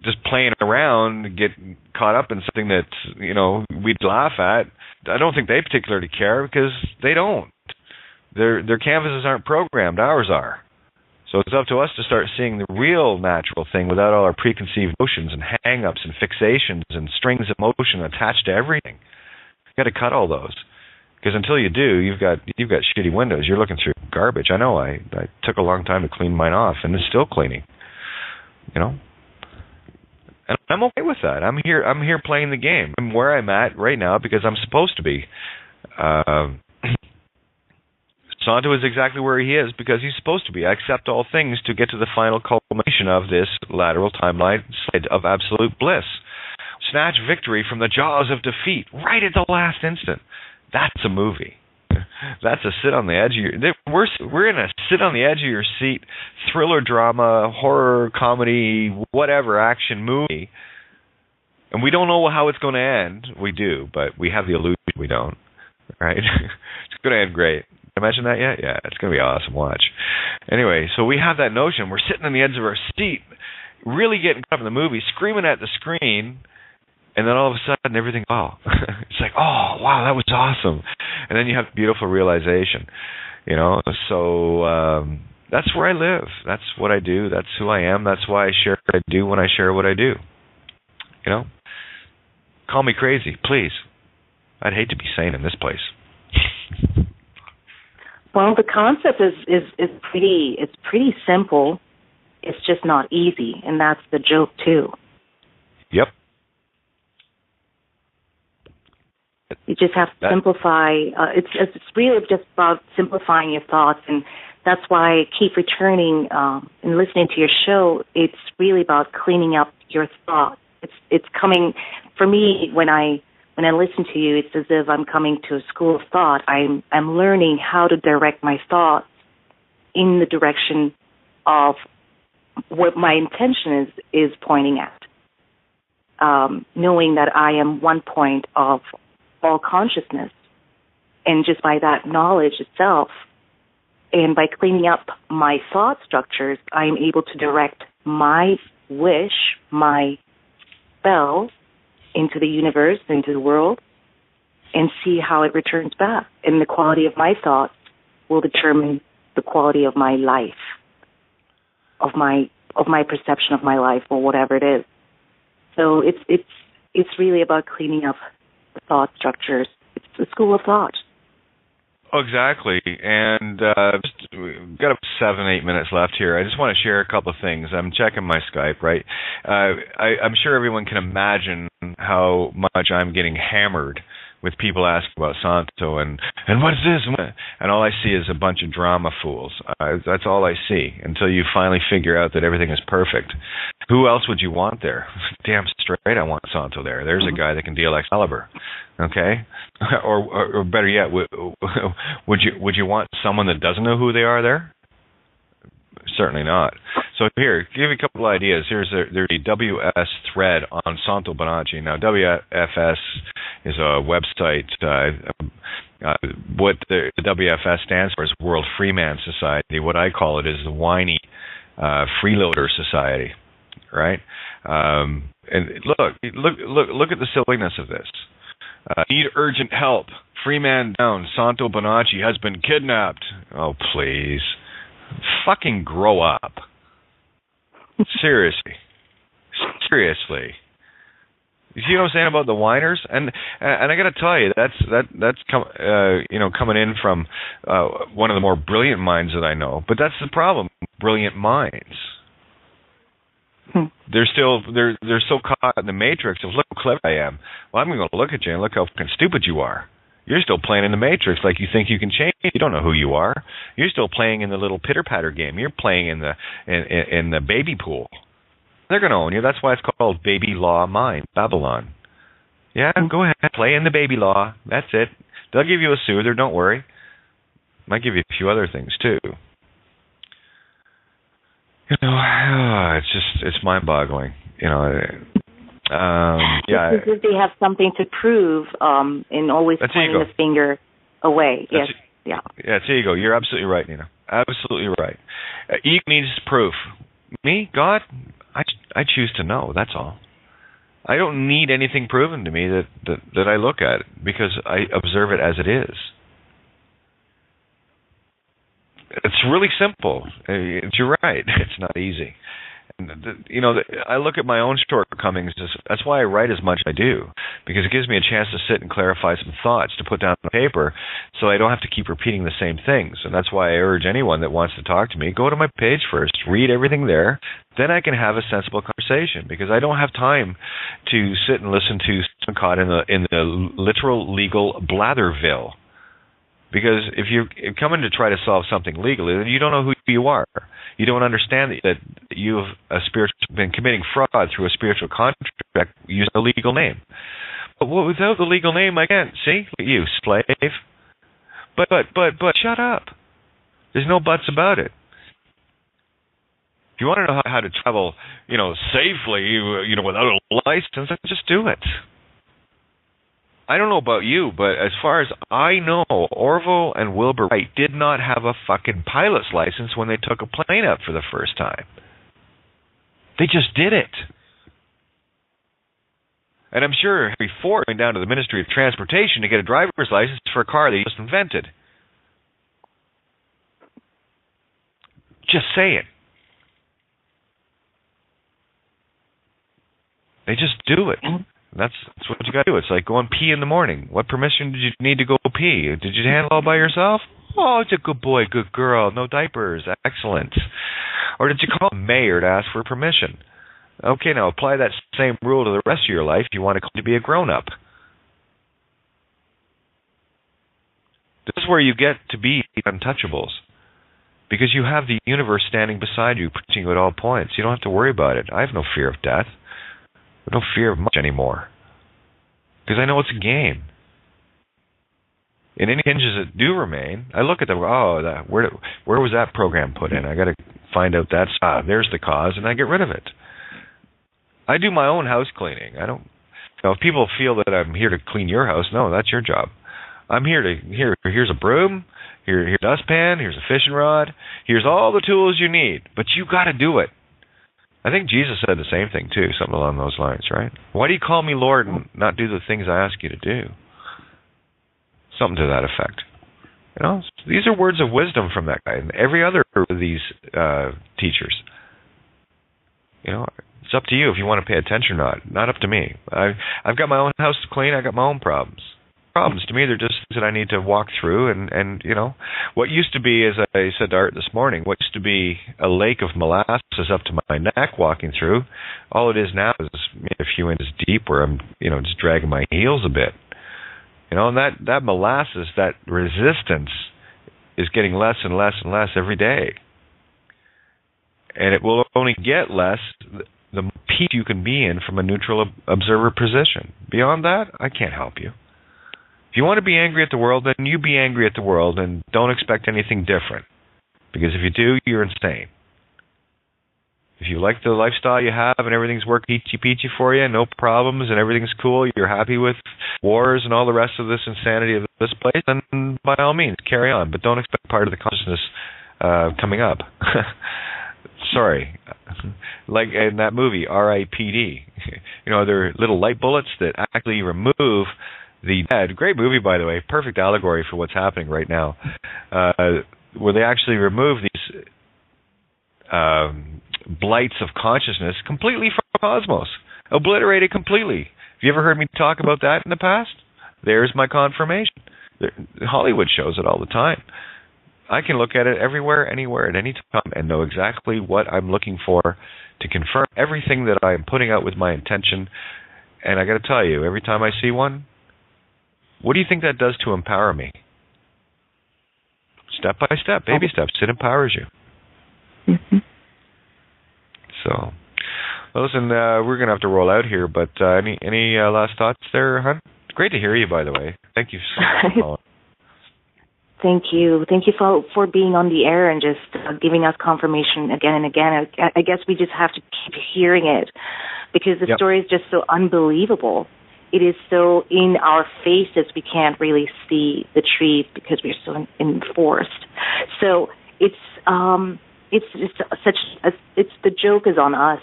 just playing around get caught up in something that, we'd laugh at. I don't think they particularly care because they don't. Their canvases aren't programmed. Ours are. So it's up to us to start seeing the real natural thing without all our preconceived notions and hang-ups and fixations and strings of motion attached to everything. You've got to cut all those. Because until you do, you've got shitty windows. You're looking through garbage. I know. I took a long time to clean mine off, and it's still cleaning. And I'm okay with that. I'm here playing the game. I'm where I'm at right now because I'm supposed to be. Santo is exactly where he is because he's supposed to be. I accept all things to get to the final culmination of this lateral timeline slide of absolute bliss. Snatch victory from the jaws of defeat right at the last instant. That's a movie. That's a sit on the edge of your... We're in a sit on the edge of your seat thriller, drama, horror, comedy, whatever, action movie. And we don't know how it's going to end. We do, but we have the illusion we don't. Right? It's going to end great. Imagine that yet? Yeah, it's going to be awesome. Watch. Anyway, so we have that notion. We're sitting on the edge of our seat, really getting caught up in the movie, screaming at the screen, and then all of a sudden everything, it's like, wow, that was awesome. And then you have beautiful realization, So that's where I live. That's what I do. That's who I am. That's why I share what I do when I share what I do. Call me crazy, please. I'd hate to be sane in this place. Well, the concept is pretty simple. It's just not easy, and that's the joke too. Yep. You just have to simplify. It's really just about simplifying your thoughts, and that's why I keep returning and listening to your show. It's really about cleaning up your thoughts. It's coming for me when I listen to you. It's as if I'm coming to a school of thought. I'm learning how to direct my thoughts in the direction of what my intention is pointing at. Knowing that I am one point of all consciousness, and just by that knowledge itself, and by cleaning up my thought structures, I am able to direct my wish, my spell, into the universe, into the world, and see how it returns back. And the quality of my thoughts will determine the quality of my life, of my perception of my life, or whatever it is. So it's really about cleaning up the thought structures. It's a school of thought. Oh, exactly. And we've got about 7-8 minutes left here. I just want to share a couple of things. I'm checking my Skype, right? I'm sure everyone can imagine how much I'm getting hammered with people asking about Santo and what is this? And all I see is a bunch of drama fools. That's all I see until you finally figure out that everything is perfect. Who else would you want there? Damn straight I want Santo there. There's a guy that can deal Excalibur. Okay? Or better yet, would you want someone that doesn't know who they are there? Certainly not. So here, give you a couple of ideas. There's a WS thread on Santo Bonacci. Now, WFS is a website. What the WFS stands for is World Freeman Society. What I call it is the whiny freeloader society, right? And look at the silliness of this. Need urgent help. Freeman down. Santo Bonacci has been kidnapped. Oh, please. Fucking grow up. Seriously. You see what I'm saying about the whiners? And I got to tell you, that's coming in from one of the more brilliant minds that I know. But that's the problem. Brilliant minds. They're so caught in the matrix of look how clever I am. Well, I'm going to look at you and look how fucking stupid you are. You're still playing in the matrix like you think you can change. You don't know who you are. You're still playing in the little pitter-patter game. You're playing in the baby pool. They're going to own you. That's why it's called Baby Law Mind, Babylon. Yeah, go ahead. Play in the baby law. That's it. They'll give you a soother. Don't worry. Might give you a few other things, too. It's mind-boggling. Yeah. Because they have something to prove, and always pointing the finger away. Yes. Yeah, it's ego. You're absolutely right, Nina. Absolutely right. Ego needs proof. Me, God, I choose to know. That's all. I don't need anything proven to me that I look at because I observe it as it is. It's really simple. You're right. It's not easy. I look at my own shortcomings. That's why I write as much as I do, because it gives me a chance to sit and clarify some thoughts to put down on paper so I don't have to keep repeating the same things. And that's why I urge anyone that wants to talk to me, go to my page first, read everything there, then I can have a sensible conversation, because I don't have time to sit and listen to someone caught in the literal legal blatherville. Because if you're coming to try to solve something legally, then you don't know who you are. You don't understand that you've been committing fraud through a spiritual contract using a legal name. But without the legal name, I can't. See? Look at you, slave. But shut up. There's no buts about it. If you want to know how to travel, safely, without a license, just do it. I don't know about you, but as far as I know, Orville and Wilbur Wright did not have a fucking pilot's license when they took a plane up for the first time. They just did it. And I'm sure Henry Ford went down to the Ministry of Transportation to get a driver's license for a car that he just invented. Just saying. They just do it. That's what you got to do. It's like going pee in the morning. What permission did you need to go pee? Did you handle all by yourself? Oh, it's a good boy, good girl, no diapers, excellent. Or did you call the mayor to ask for permission? Okay, now apply that same rule to the rest of your life. You want to be a grown-up. This is where you get to be untouchables, because you have the universe standing beside you, protecting you at all points. You don't have to worry about it. I have no fear of death. I don't fear of much anymore, because I know it's a game. And any hinges that do remain, I look at them. Where was that program put in? I got to find out there's the cause, and I get rid of it. I do my own house cleaning. I don't. If people feel that I'm here to clean your house, no, that's your job. I'm here's a broom, here's a dustpan, here's a fishing rod, here's all the tools you need, but you got to do it. I think Jesus said the same thing, too, something along those lines, right? Why do you call me Lord and not do the things I ask you to do? Something to that effect. These are words of wisdom from that guy and every other of these teachers. It's up to you if you want to pay attention or not. Not up to me. I've got my own house to clean. I got my own problems. Problems to me, they're just things that I need to walk through, and what used to be, as I said to Art this morning, what used to be a lake of molasses up to my neck walking through, all it is now is maybe a few inches deep where I'm just dragging my heels a bit. And that molasses, that resistance, is getting less and less and less every day. And it will only get less the peace you can be in from a neutral observer position. Beyond that, I can't help you. If you want to be angry at the world, then you be angry at the world and don't expect anything different. Because if you do, you're insane. If you like the lifestyle you have and everything's working peachy-peachy for you, no problems and everything's cool, you're happy with wars and all the rest of this insanity of this place, then by all means, carry on. But don't expect part of the consciousness coming up. Sorry. Like in that movie, R.I.P.D. There are little light bullets that actually remove the dead. Great movie, by the way. Perfect allegory for what's happening right now. Where they actually remove these blights of consciousness completely from the cosmos. Obliterated completely. Have you ever heard me talk about that in the past? There's my confirmation. Hollywood shows it all the time. I can look at it everywhere, anywhere, at any time, and know exactly what I'm looking for to confirm everything that I'm putting out with my intention. And I got to tell you, every time I see one, what do you think that does to empower me? Step by step, baby steps, it empowers you. Mm-hmm. So, well, listen, we're going to have to roll out here, but any last thoughts there, hon? Great to hear you, by the way. Thank you so much for calling. Thank you. Thank you for being on the air and just giving us confirmation again and again. I guess we just have to keep hearing it because the story is just so unbelievable. It is so in our faces we can't really see the tree because we're so enforced. So it's just it's the joke is on us.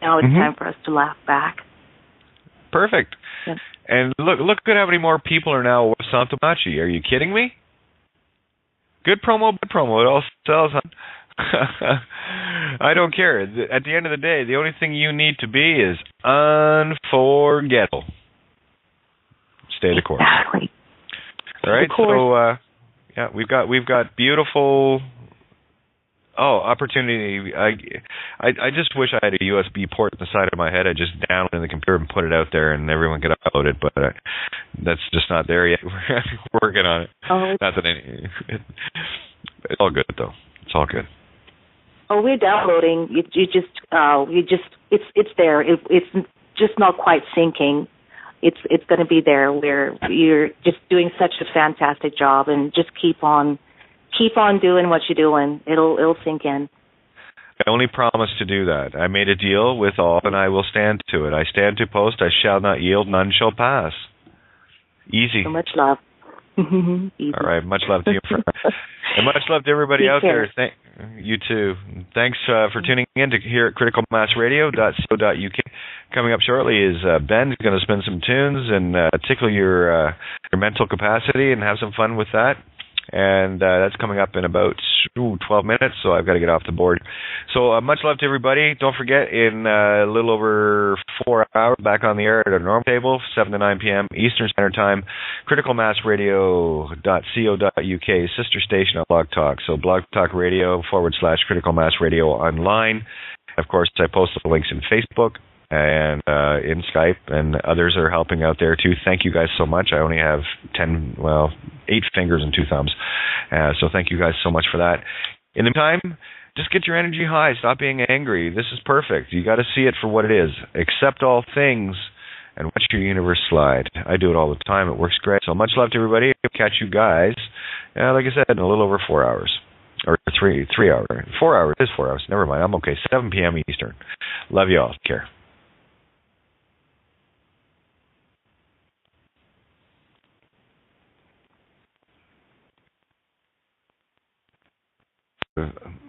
Now it's time for us to laugh back. Perfect. Yep. And look at how many more people are now with Santo Machi. Are you kidding me? Good promo, bad promo. It all sells. I don't care. At the end of the day, the only thing you need to be is unforgettable. Stay the course. Exactly. All right. So we've got beautiful opportunity. I just wish I had a USB port at the side of my head. I just download it in the computer and put it out there, and everyone could upload it. But that's just not there yet. We're working on it. Not that it's all good though. It's all good. Oh, we're downloading. It's there. It's just not quite syncing. It's going to be there. You're just doing such a fantastic job, and just keep on doing what you're doing. It'll sink in. I only promise to do that. I made a deal with all, and I will stand to it. I stand to post. I shall not yield. None shall pass. Easy. So much love. Easy. All right. Much love to you. And much love to everybody out there. You too. Thanks for tuning in to here at criticalmassradio.co.uk. Coming up shortly is Ben's going to spin some tunes and tickle your mental capacity and have some fun with that. And that's coming up in about 12 minutes, so I've got to get off the board. So much love to everybody. Don't forget, in a little over 4 hours, back on the air at our normal table, 7 to 9 p.m. Eastern Standard Time, criticalmassradio.co.uk, sister station on Blog Talk. So Blog Talk Radio /Critical Mass Radio online. Of course, I post the links in Facebook and in Skype, and others are helping out there too. Thank you guys so much. I only have 8 fingers and 2 thumbs. So thank you guys so much for that. In the meantime, just get your energy high. Stop being angry. This is perfect. You got to see it for what it is. Accept all things and watch your universe slide. I do it all the time. It works great. So much love to everybody. Catch you guys, like I said, in a little over 4 hours. Or 3 hours. 4 hours. It is 4 hours. Never mind. I'm okay. 7 p.m. Eastern. Love you all. Take care.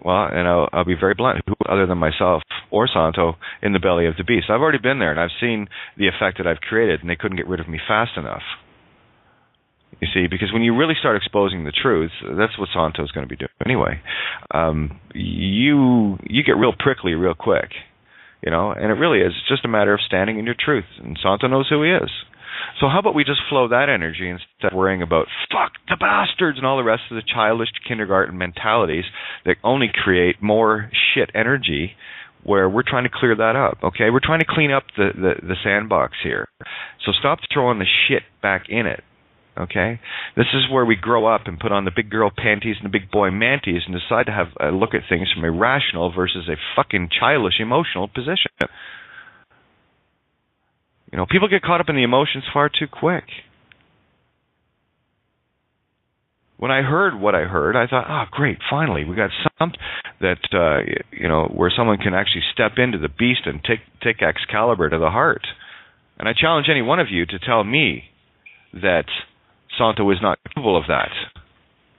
Well, and I'll be very blunt. Who other than myself or Santo in the belly of the beast? I've already been there, and I've seen the effect that I've created, and they couldn't get rid of me fast enough. You see, because when you really start exposing the truth, that's what Santo's going to be doing anyway. You get real prickly real quick, and it really is just a matter of standing in your truth, and Santo knows who he is. So how about we just flow that energy instead of worrying about fuck the bastards and all the rest of the childish kindergarten mentalities that only create more shit energy, where we're trying to clear that up, okay? We're trying to clean up the sandbox here. So stop throwing the shit back in it, Okay? This is where we grow up and put on the big girl panties and the big boy manties and decide to have a look at things from a rational versus a fucking childish emotional position. You know, people get caught up in the emotions far too quick. When I heard what I heard, I thought, oh, great, finally, we got something that, where someone can actually step into the beast and take Excalibur to the heart. And I challenge any one of you to tell me that Santo is not capable of that.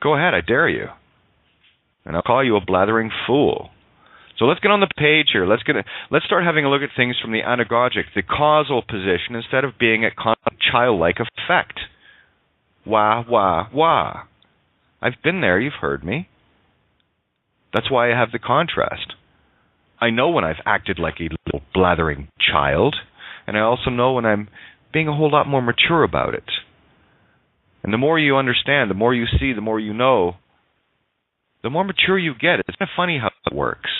Go ahead, I dare you. And I'll call you a blathering fool. So let's get on the page here. Let's start having a look at things from the anagogic, the causal position, instead of being at childlike effect. Wah, wah, wah. I've been there, you've heard me. That's why I have the contrast. I know when I've acted like a little blathering child, and I also know when I'm being a whole lot more mature about it. And the more you understand, the more you see, the more you know, the more mature you get. It's kind of funny how it works.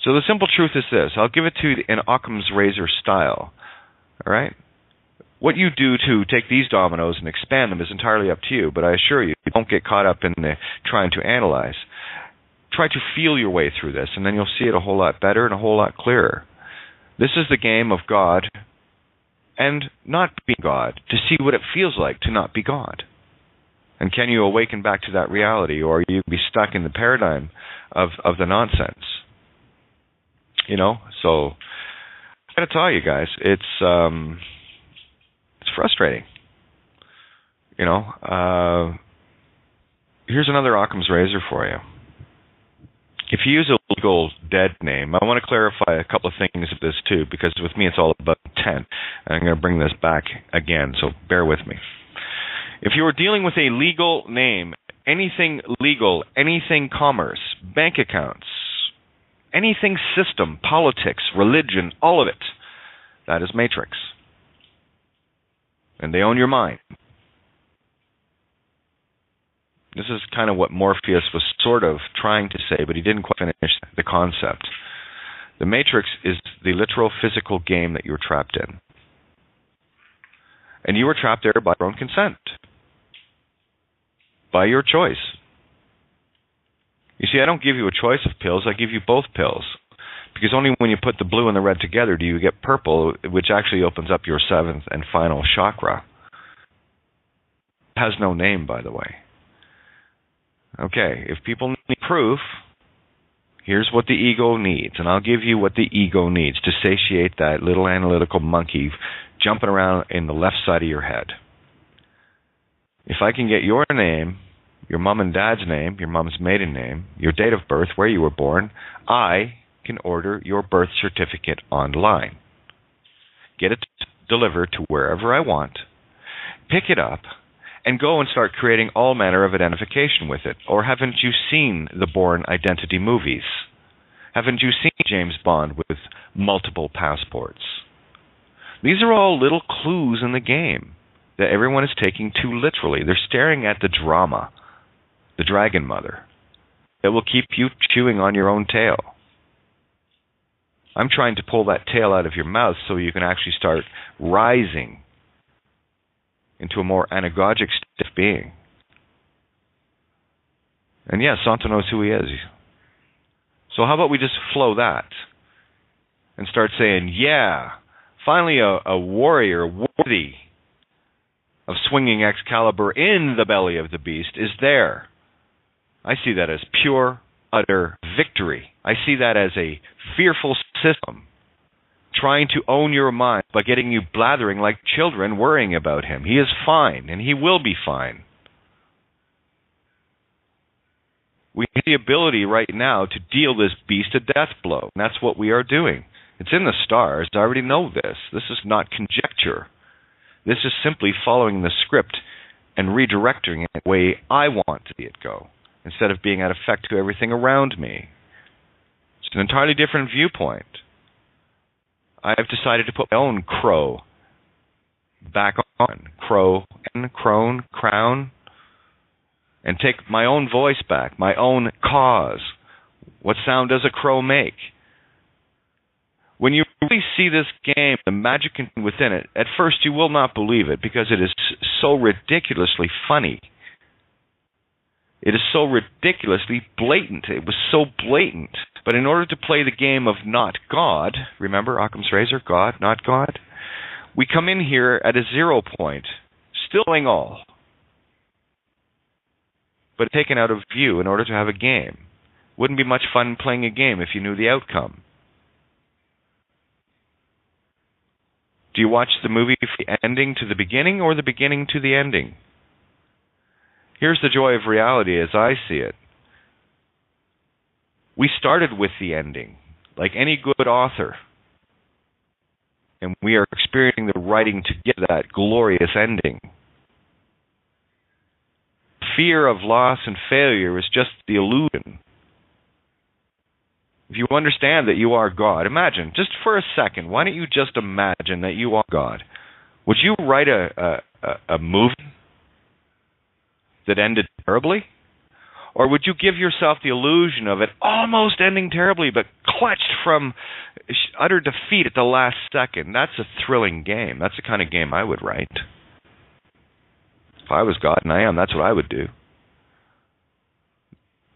So the simple truth is this. I'll give it to you in Occam's razor style. All right? What you do to take these dominoes and expand them is entirely up to you, but I assure you, don't get caught up in trying to analyze. Try to feel your way through this, and then you'll see it a whole lot better and a whole lot clearer. This is the game of God and not being God, to see what it feels like to not be God. And can you awaken back to that reality, or you be stuck in the paradigm of the nonsense? You know, so I gotta tell you guys, it's frustrating. You know, here's another Occam's razor for you. If you use a legal dead name, I want to clarify a couple of things of this too, because with me it's all about intent, and I'm going to bring this back again, so bear with me. If you are dealing with a legal name, anything legal, anything commerce, bank accounts, anything system, politics, religion, all of it, that is matrix. And they own your mind. This is kind of what Morpheus was sort of trying to say, but he didn't quite finish the concept. The matrix is the literal physical game that you were trapped in. And you were trapped there by your own consent. By your choice. You see, I don't give you a choice of pills, I give you both pills. Because only when you put the blue and the red together do you get purple, which actually opens up your seventh and final chakra. It has no name, by the way. Okay, if people need proof, here's what the ego needs, and I'll give you what the ego needs to satiate that little analytical monkey jumping around in the left side of your head. If I can get your name, your mom and dad's name, your mom's maiden name, your date of birth, where you were born, I can order your birth certificate online. Get it delivered to wherever I want, pick it up, and go and start creating all manner of identification with it. Or haven't you seen the Bourne Identity movies? Haven't you seen James Bond with multiple passports? These are all little clues in the game that everyone is taking too literally. They're staring at the drama, the Dragon Mother, that will keep you chewing on your own tail. I'm trying to pull that tail out of your mouth so you can actually start rising into a more anagogic state of being. And yes, Santo knows who he is. So how about we just flow that and start saying, yeah, finally a warrior worthy of swinging Excalibur in the belly of the beast is there. I see that as pure, utter victory. I see that as a fearful system trying to own your mind by getting you blathering like children, worrying about him. He is fine, and he will be fine. We have the ability right now to deal this beast a death blow, and that's what we are doing. It's in the stars. I already know this. This is not conjecture. This is simply following the script and redirecting it the way I want to see it go, instead of being at effect to everything around me. It's an entirely different viewpoint. I've decided to put my own crow back on. Crow and crone, crown. And take my own voice back, my own cause. What sound does a crow make? When you really see this game, the magic within it, at first you will not believe it because it is so ridiculously funny. It is so ridiculously blatant. It was so blatant. But in order to play the game of not God, remember Occam's razor, God, not God, we come in here at a 0 point, still doing all, but taken out of view in order to have a game. Wouldn't be much fun playing a game if you knew the outcome. Do you watch the movie from the ending to the beginning or the beginning to the ending? Here's the joy of reality as I see it. We started with the ending, like any good author. And we are experiencing the writing to get that glorious ending. Fear of loss and failure is just the illusion. If you understand that you are God, imagine, just for a second, why don't you just imagine that you are God? Would you write a movie that ended terribly? Or would you give yourself the illusion of it almost ending terribly, but clutched from utter defeat at the last second? That's a thrilling game. That's the kind of game I would write. If I was God, and I am, that's what I would do.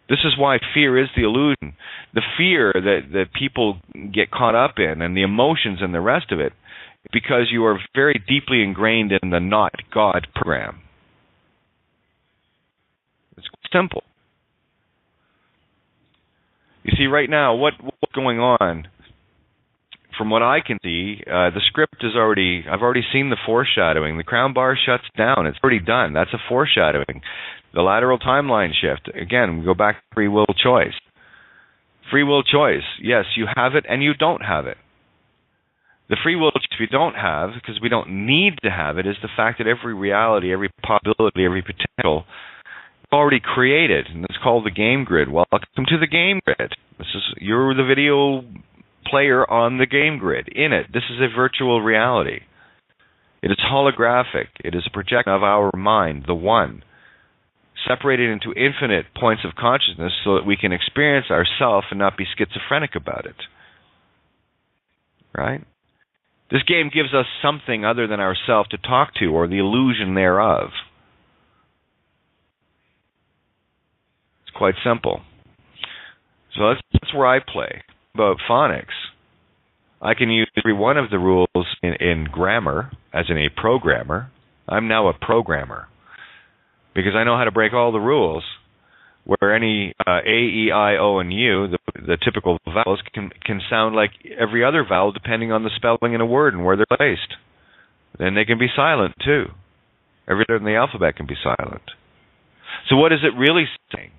This is why fear is the illusion. The fear that people get caught up in and the emotions and the rest of it, because you are very deeply ingrained in the not God program. It's simple. You see, right now, what's going on, from what I can see, the script is already, I've already seen the foreshadowing. The crown bar shuts down. It's already done. That's a foreshadowing. The lateral timeline shift. Again, we go back to free will choice. Free will choice. Yes, you have it and you don't have it. The free will choice we don't have, because we don't need to have it, is the fact that every reality, every possibility, every potential already created, and it's called the game grid. Welcome to the game grid. You're the video player on the game grid. In it, this is a virtual reality. It is holographic. It is a projection of our mind, the one, separated into infinite points of consciousness so that we can experience ourself and not be schizophrenic about it. Right? This game gives us something other than ourself to talk to, or the illusion thereof. Quite simple. So that's where I play. About phonics, I can use every one of the rules in grammar, as in a programmer. I'm now a programmer, because I know how to break all the rules, where any A, E, I, O, and U, the typical vowels, can sound like every other vowel depending on the spelling in a word and where they're placed. Then they can be silent, too. Every letter in the alphabet can be silent. So what is it really saying?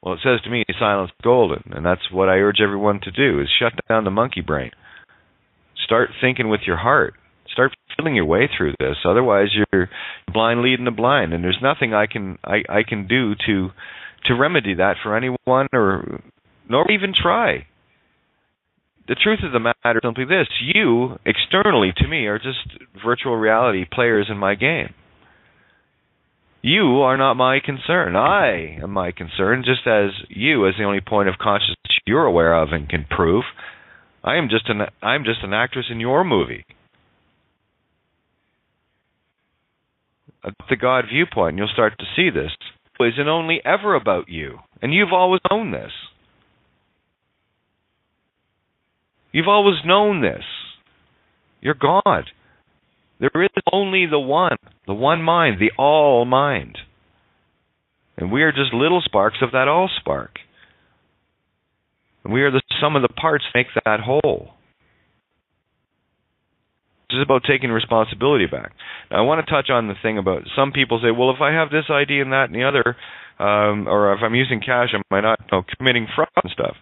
Well, it says to me, silence is golden, and that's what I urge everyone to do, is shut down the monkey brain. Start thinking with your heart. Start feeling your way through this. Otherwise, you're blind leading the blind, and there's nothing I can do to remedy that for anyone, nor even try. The truth of the matter is simply this: you, externally to me, are just virtual reality players in my game. You are not my concern. I am my concern, just as you, as the only point of consciousness you're aware of and can prove. I'm just an actress in your movie. Adopt the God viewpoint, and you'll start to see this. It isn't only ever about you, and you've always known this. You've always known this. You're God. There is only the one mind, the all mind. And we are just little sparks of that all spark. And we are the sum of the parts that make that whole. This is about taking responsibility back. Now, I want to touch on the thing about some people say, well, if I have this ID and that and the other, or if I'm using cash, am I not committing fraud and stuff?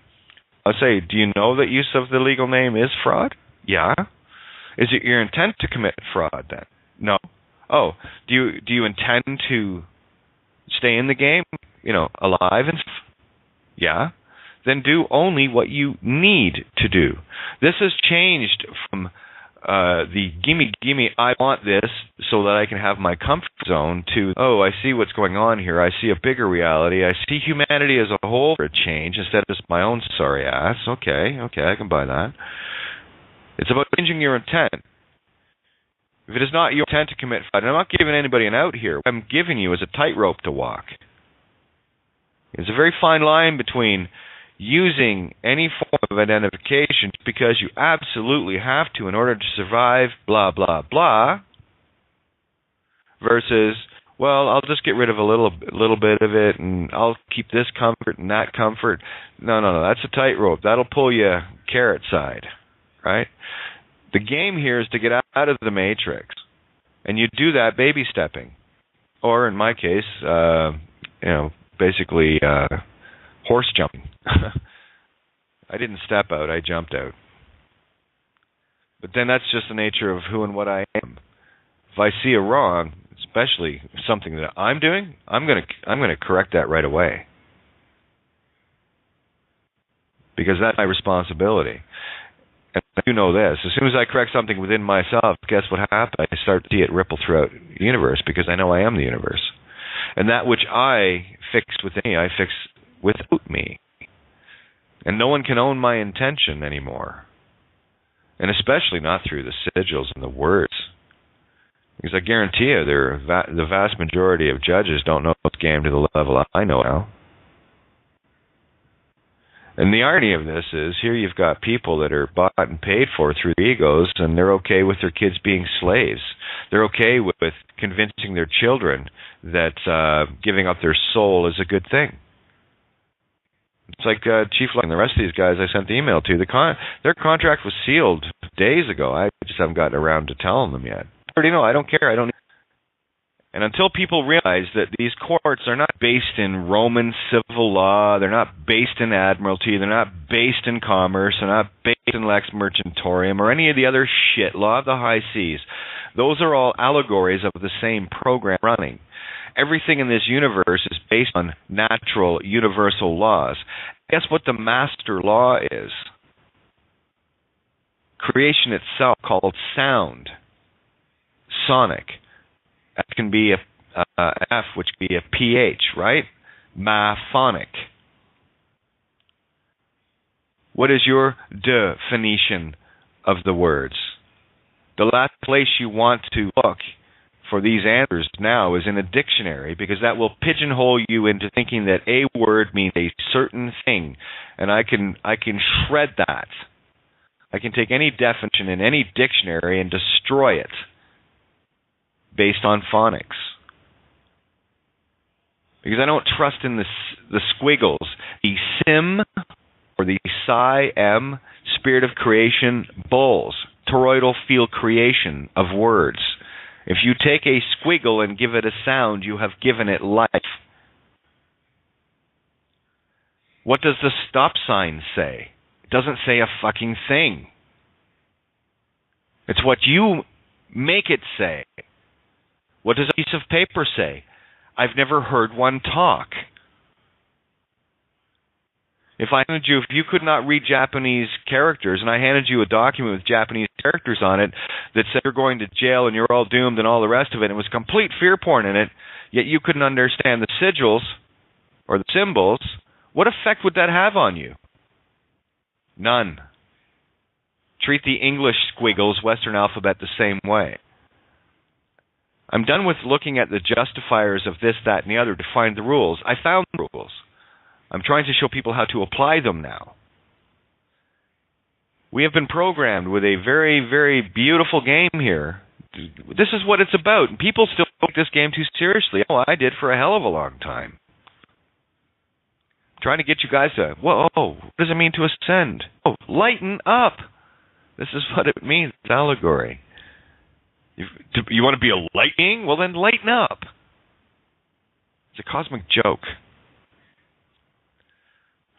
I say, do you know that use of the legal name is fraud? Yeah. Is it your intent to commit fraud then? No. Oh, do you intend to stay in the game, alive and stuff? Yeah. Then do only what you need to do. This has changed from the gimme, I want this so that I can have my comfort zone, to, oh, I see what's going on here. I see a bigger reality. I see humanity as a whole for a change instead of just my own sorry ass. Okay, I can buy that. It's about changing your intent. If it is not your intent to commit fraud, and I'm not giving anybody an out here. What I'm giving you is a tightrope to walk. It's a very fine line between using any form of identification because you absolutely have to in order to survive, blah, blah, blah, versus, well, I'll just get rid of a little bit of it, and I'll keep this comfort and that comfort. No, that's a tightrope. That'll pull you carrot side, right? The game here is to get out of the matrix, and you do that baby stepping, or in my case, basically horse jumping. I didn't step out, I jumped out. But then that's just the nature of who and what I am. If I see a wrong, especially something that I'm doing, I'm going to correct that right away. Because that's my responsibility. And you know this, as soon as I correct something within myself, guess what happens? I start to see it ripple throughout the universe because I know I am the universe. And that which I fixed within me, I fix without me. And no one can own my intention anymore. And especially not through the sigils and the words. Because I guarantee you, the vast majority of judges don't know this game to the level I know now. And the irony of this is, here you've got people that are bought and paid for through their egos, and they're okay with their kids being slaves. They're okay with convincing their children that giving up their soul is a good thing. It's like Chief Luck and the rest of these guys I sent the email to. Their contract was sealed days ago. I just haven't gotten around to telling them yet. I already know. I don't care. And until people realize that these courts are not based in Roman civil law, they're not based in admiralty, they're not based in commerce, they're not based in lex mercentorium or any of the other shit, law of the high seas. Those are all allegories of the same program running. Everything in this universe is based on natural, universal laws. Guess what the master law is? Creation itself, called sound. Sonic. That can be a F, which can be a PH, right? Maphonic. What is your definition of the words? The last place you want to look for these answers now is in a dictionary, because that will pigeonhole you into thinking that a word means a certain thing, and I can shred that. I can take any definition in any dictionary and destroy it based on phonics, because I don't trust in the squiggles, the sim or the psi-m spirit of creation bulls, toroidal field creation of words. If you take a squiggle and give it a sound, you have given it life. What does the stop sign say? It doesn't say a fucking thing. It's what you make it say. What does a piece of paper say? I've never heard one talk. If you could not read Japanese characters, and I handed you a document with Japanese characters on it that said you're going to jail and you're all doomed and all the rest of it, and it was complete fear porn in it, yet you couldn't understand the sigils or the symbols, what effect would that have on you? None. Treat the English squiggles, Western alphabet, the same way. I'm done with looking at the justifiers of this, that, and the other to find the rules. I found the rules. I'm trying to show people how to apply them now. We have been programmed with a very, very beautiful game here. This is what it's about. And people still take this game too seriously. Oh, I did for a hell of a long time. I'm trying to get you guys to, whoa, what does it mean to ascend? Oh, lighten up. This is what it means. It's allegory. You want to be a light being? Well, then lighten up. It's a cosmic joke.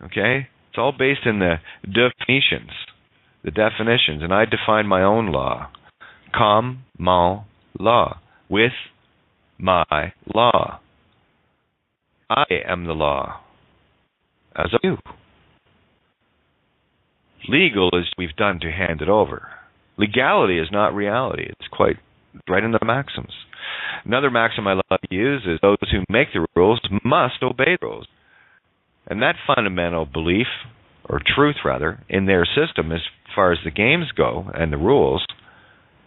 Okay? It's all based in the definitions, and I define my own law. Comme mon law. With my law. I am the law. As are you. Legal is what we've done to hand it over. Legality is not reality. It's quite right in the maxims. Another maxim I love to use is those who make the rules must obey the rules. And that fundamental belief, or truth rather, in their system as far as the games go and the rules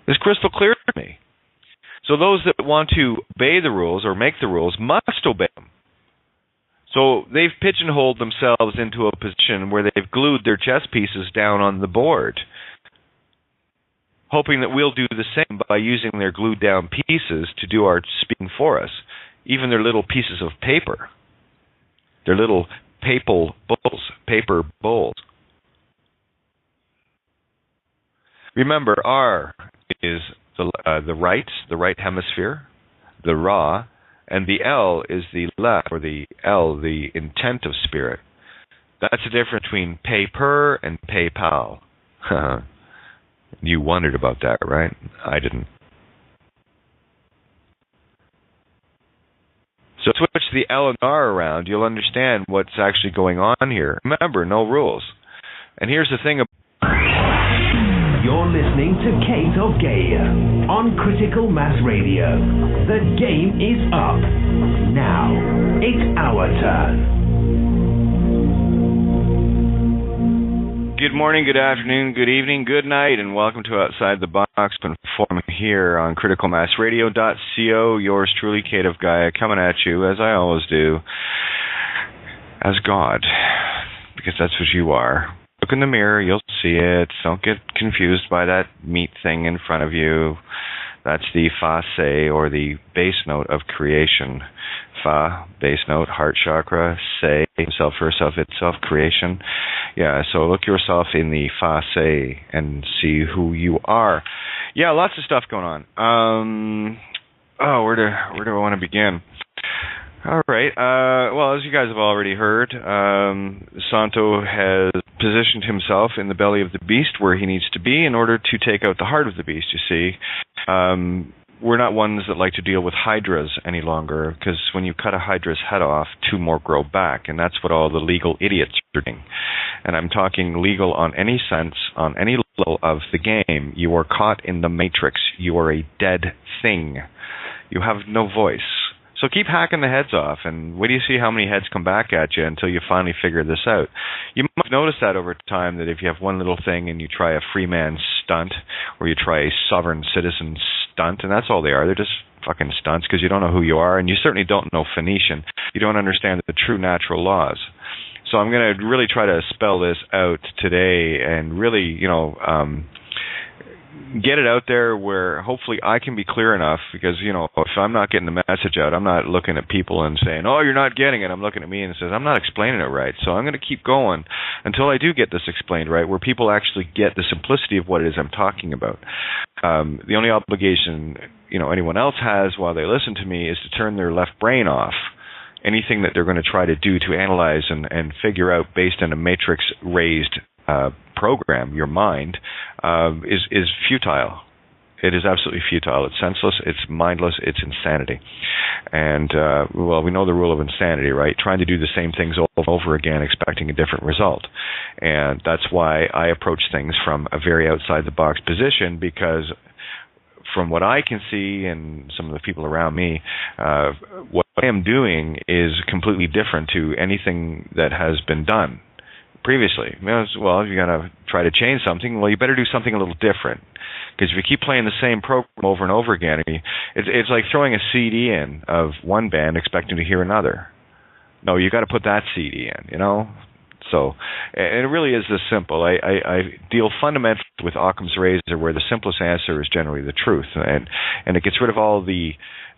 is crystal clear to me. So those that want to obey the rules or make the rules must obey them. So they've pigeonholed themselves into a position where they've glued their chess pieces down on the board, hoping that we'll do the same by using their glued down pieces to do our speaking for us, even their little pieces of paper, their little paper bowls. Remember, R is the right hemisphere, the Ra, and the L is the left, or the L, the intent of spirit. That's the difference between paper and PayPal. You wondered about that, right? I didn't. So switch the L and R around, you'll understand what's actually going on here. Remember, no rules. And here's the thing. You're listening to Kate of Gaia on Critical Mass Radio. The game is up. Now, it's our turn. Good morning, good afternoon, good evening, good night, and welcome to Outside the Box, performing here on criticalmassradio.co. Yours truly, Kate of Gaia, coming at you, as I always do, as God, because that's what you are. Look in the mirror, you'll see it. Don't get confused by that meat thing in front of you. That's the Fa Se, or the base note of creation. Fa, base note, heart chakra. Se, self for self, itself, creation. Yeah, so look yourself in the Fa Se and see who you are. Yeah, lots of stuff going on. Where do I want to begin? All right. Well, as you guys have already heard, Santo has positioned himself in the belly of the beast where he needs to be in order to take out the heart of the beast, you see. We're not ones that like to deal with hydras any longer, because when you cut a hydra's head off, two more grow back, and that's what all the legal idiots are doing. And I'm talking legal on any sense, on any level of the game. You are caught in the matrix. You are a dead thing. You have no voice. So keep hacking the heads off, and wait till you see how many heads come back at you until you finally figure this out. You might notice that over time, that if you have one little thing and you try a free man stunt, or you try a sovereign citizen stunt, and that's all they are, they're just fucking stunts, because you don't know who you are, and you certainly don't know Phoenician. You don't understand the true natural laws. So I'm going to really try to spell this out today, and really, get it out there where hopefully I can be clear enough, because, if I'm not getting the message out, I'm not looking at people and saying, oh, you're not getting it. I'm looking at me and says, I'm not explaining it right. So I'm going to keep going until I do get this explained right, where people actually get the simplicity of what it is I'm talking about. The only obligation, anyone else has while they listen to me is to turn their left brain off. Anything that they're going to try to do to analyze and figure out based on a matrix-raised program, your mind, is futile. It is absolutely futile. It's senseless. It's mindless. It's insanity. And, we know the rule of insanity, right? Trying to do the same things over and over again, expecting a different result. And that's why I approach things from a very outside-the-box position, because from what I can see and some of the people around me, what I am doing is completely different to anything that has been done previously. Well, if you're going to try to change something, well, you better do something a little different. Because if you keep playing the same program over and over again, it's like throwing a CD in of one band expecting to hear another. No, you got to put that CD in, So, and it really is this simple. I deal fundamentally with Occam's razor, where the simplest answer is generally the truth, and it gets rid of all the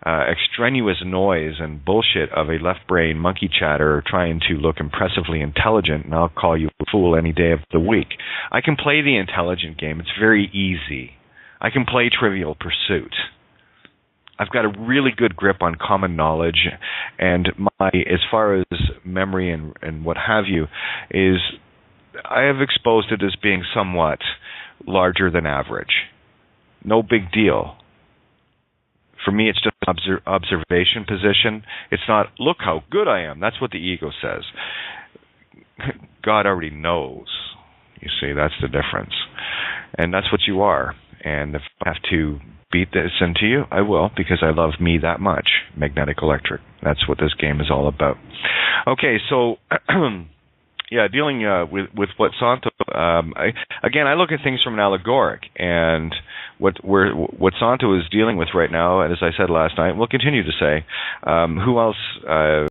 extraneous noise and bullshit of a left brain monkey chatter trying to look impressively intelligent, and I'll call you a fool any day of the week. I can play the intelligent game. It's very easy. I can play Trivial Pursuit. I've got a really good grip on common knowledge, and as far as memory and what have you, is I have exposed it as being somewhat larger than average. No big deal. For me, it's just an observation position. It's not, look how good I am. That's what the ego says. God already knows. You see, that's the difference. And that's what you are. And if I have to beat this into you, I will, because I love me that much. Magnetic Electric. That's what this game is all about. Okay, so yeah, dealing with what Santo. I look at things from an allegoric, and what Santo is dealing with right now, and as I said last night, we'll continue to say, who else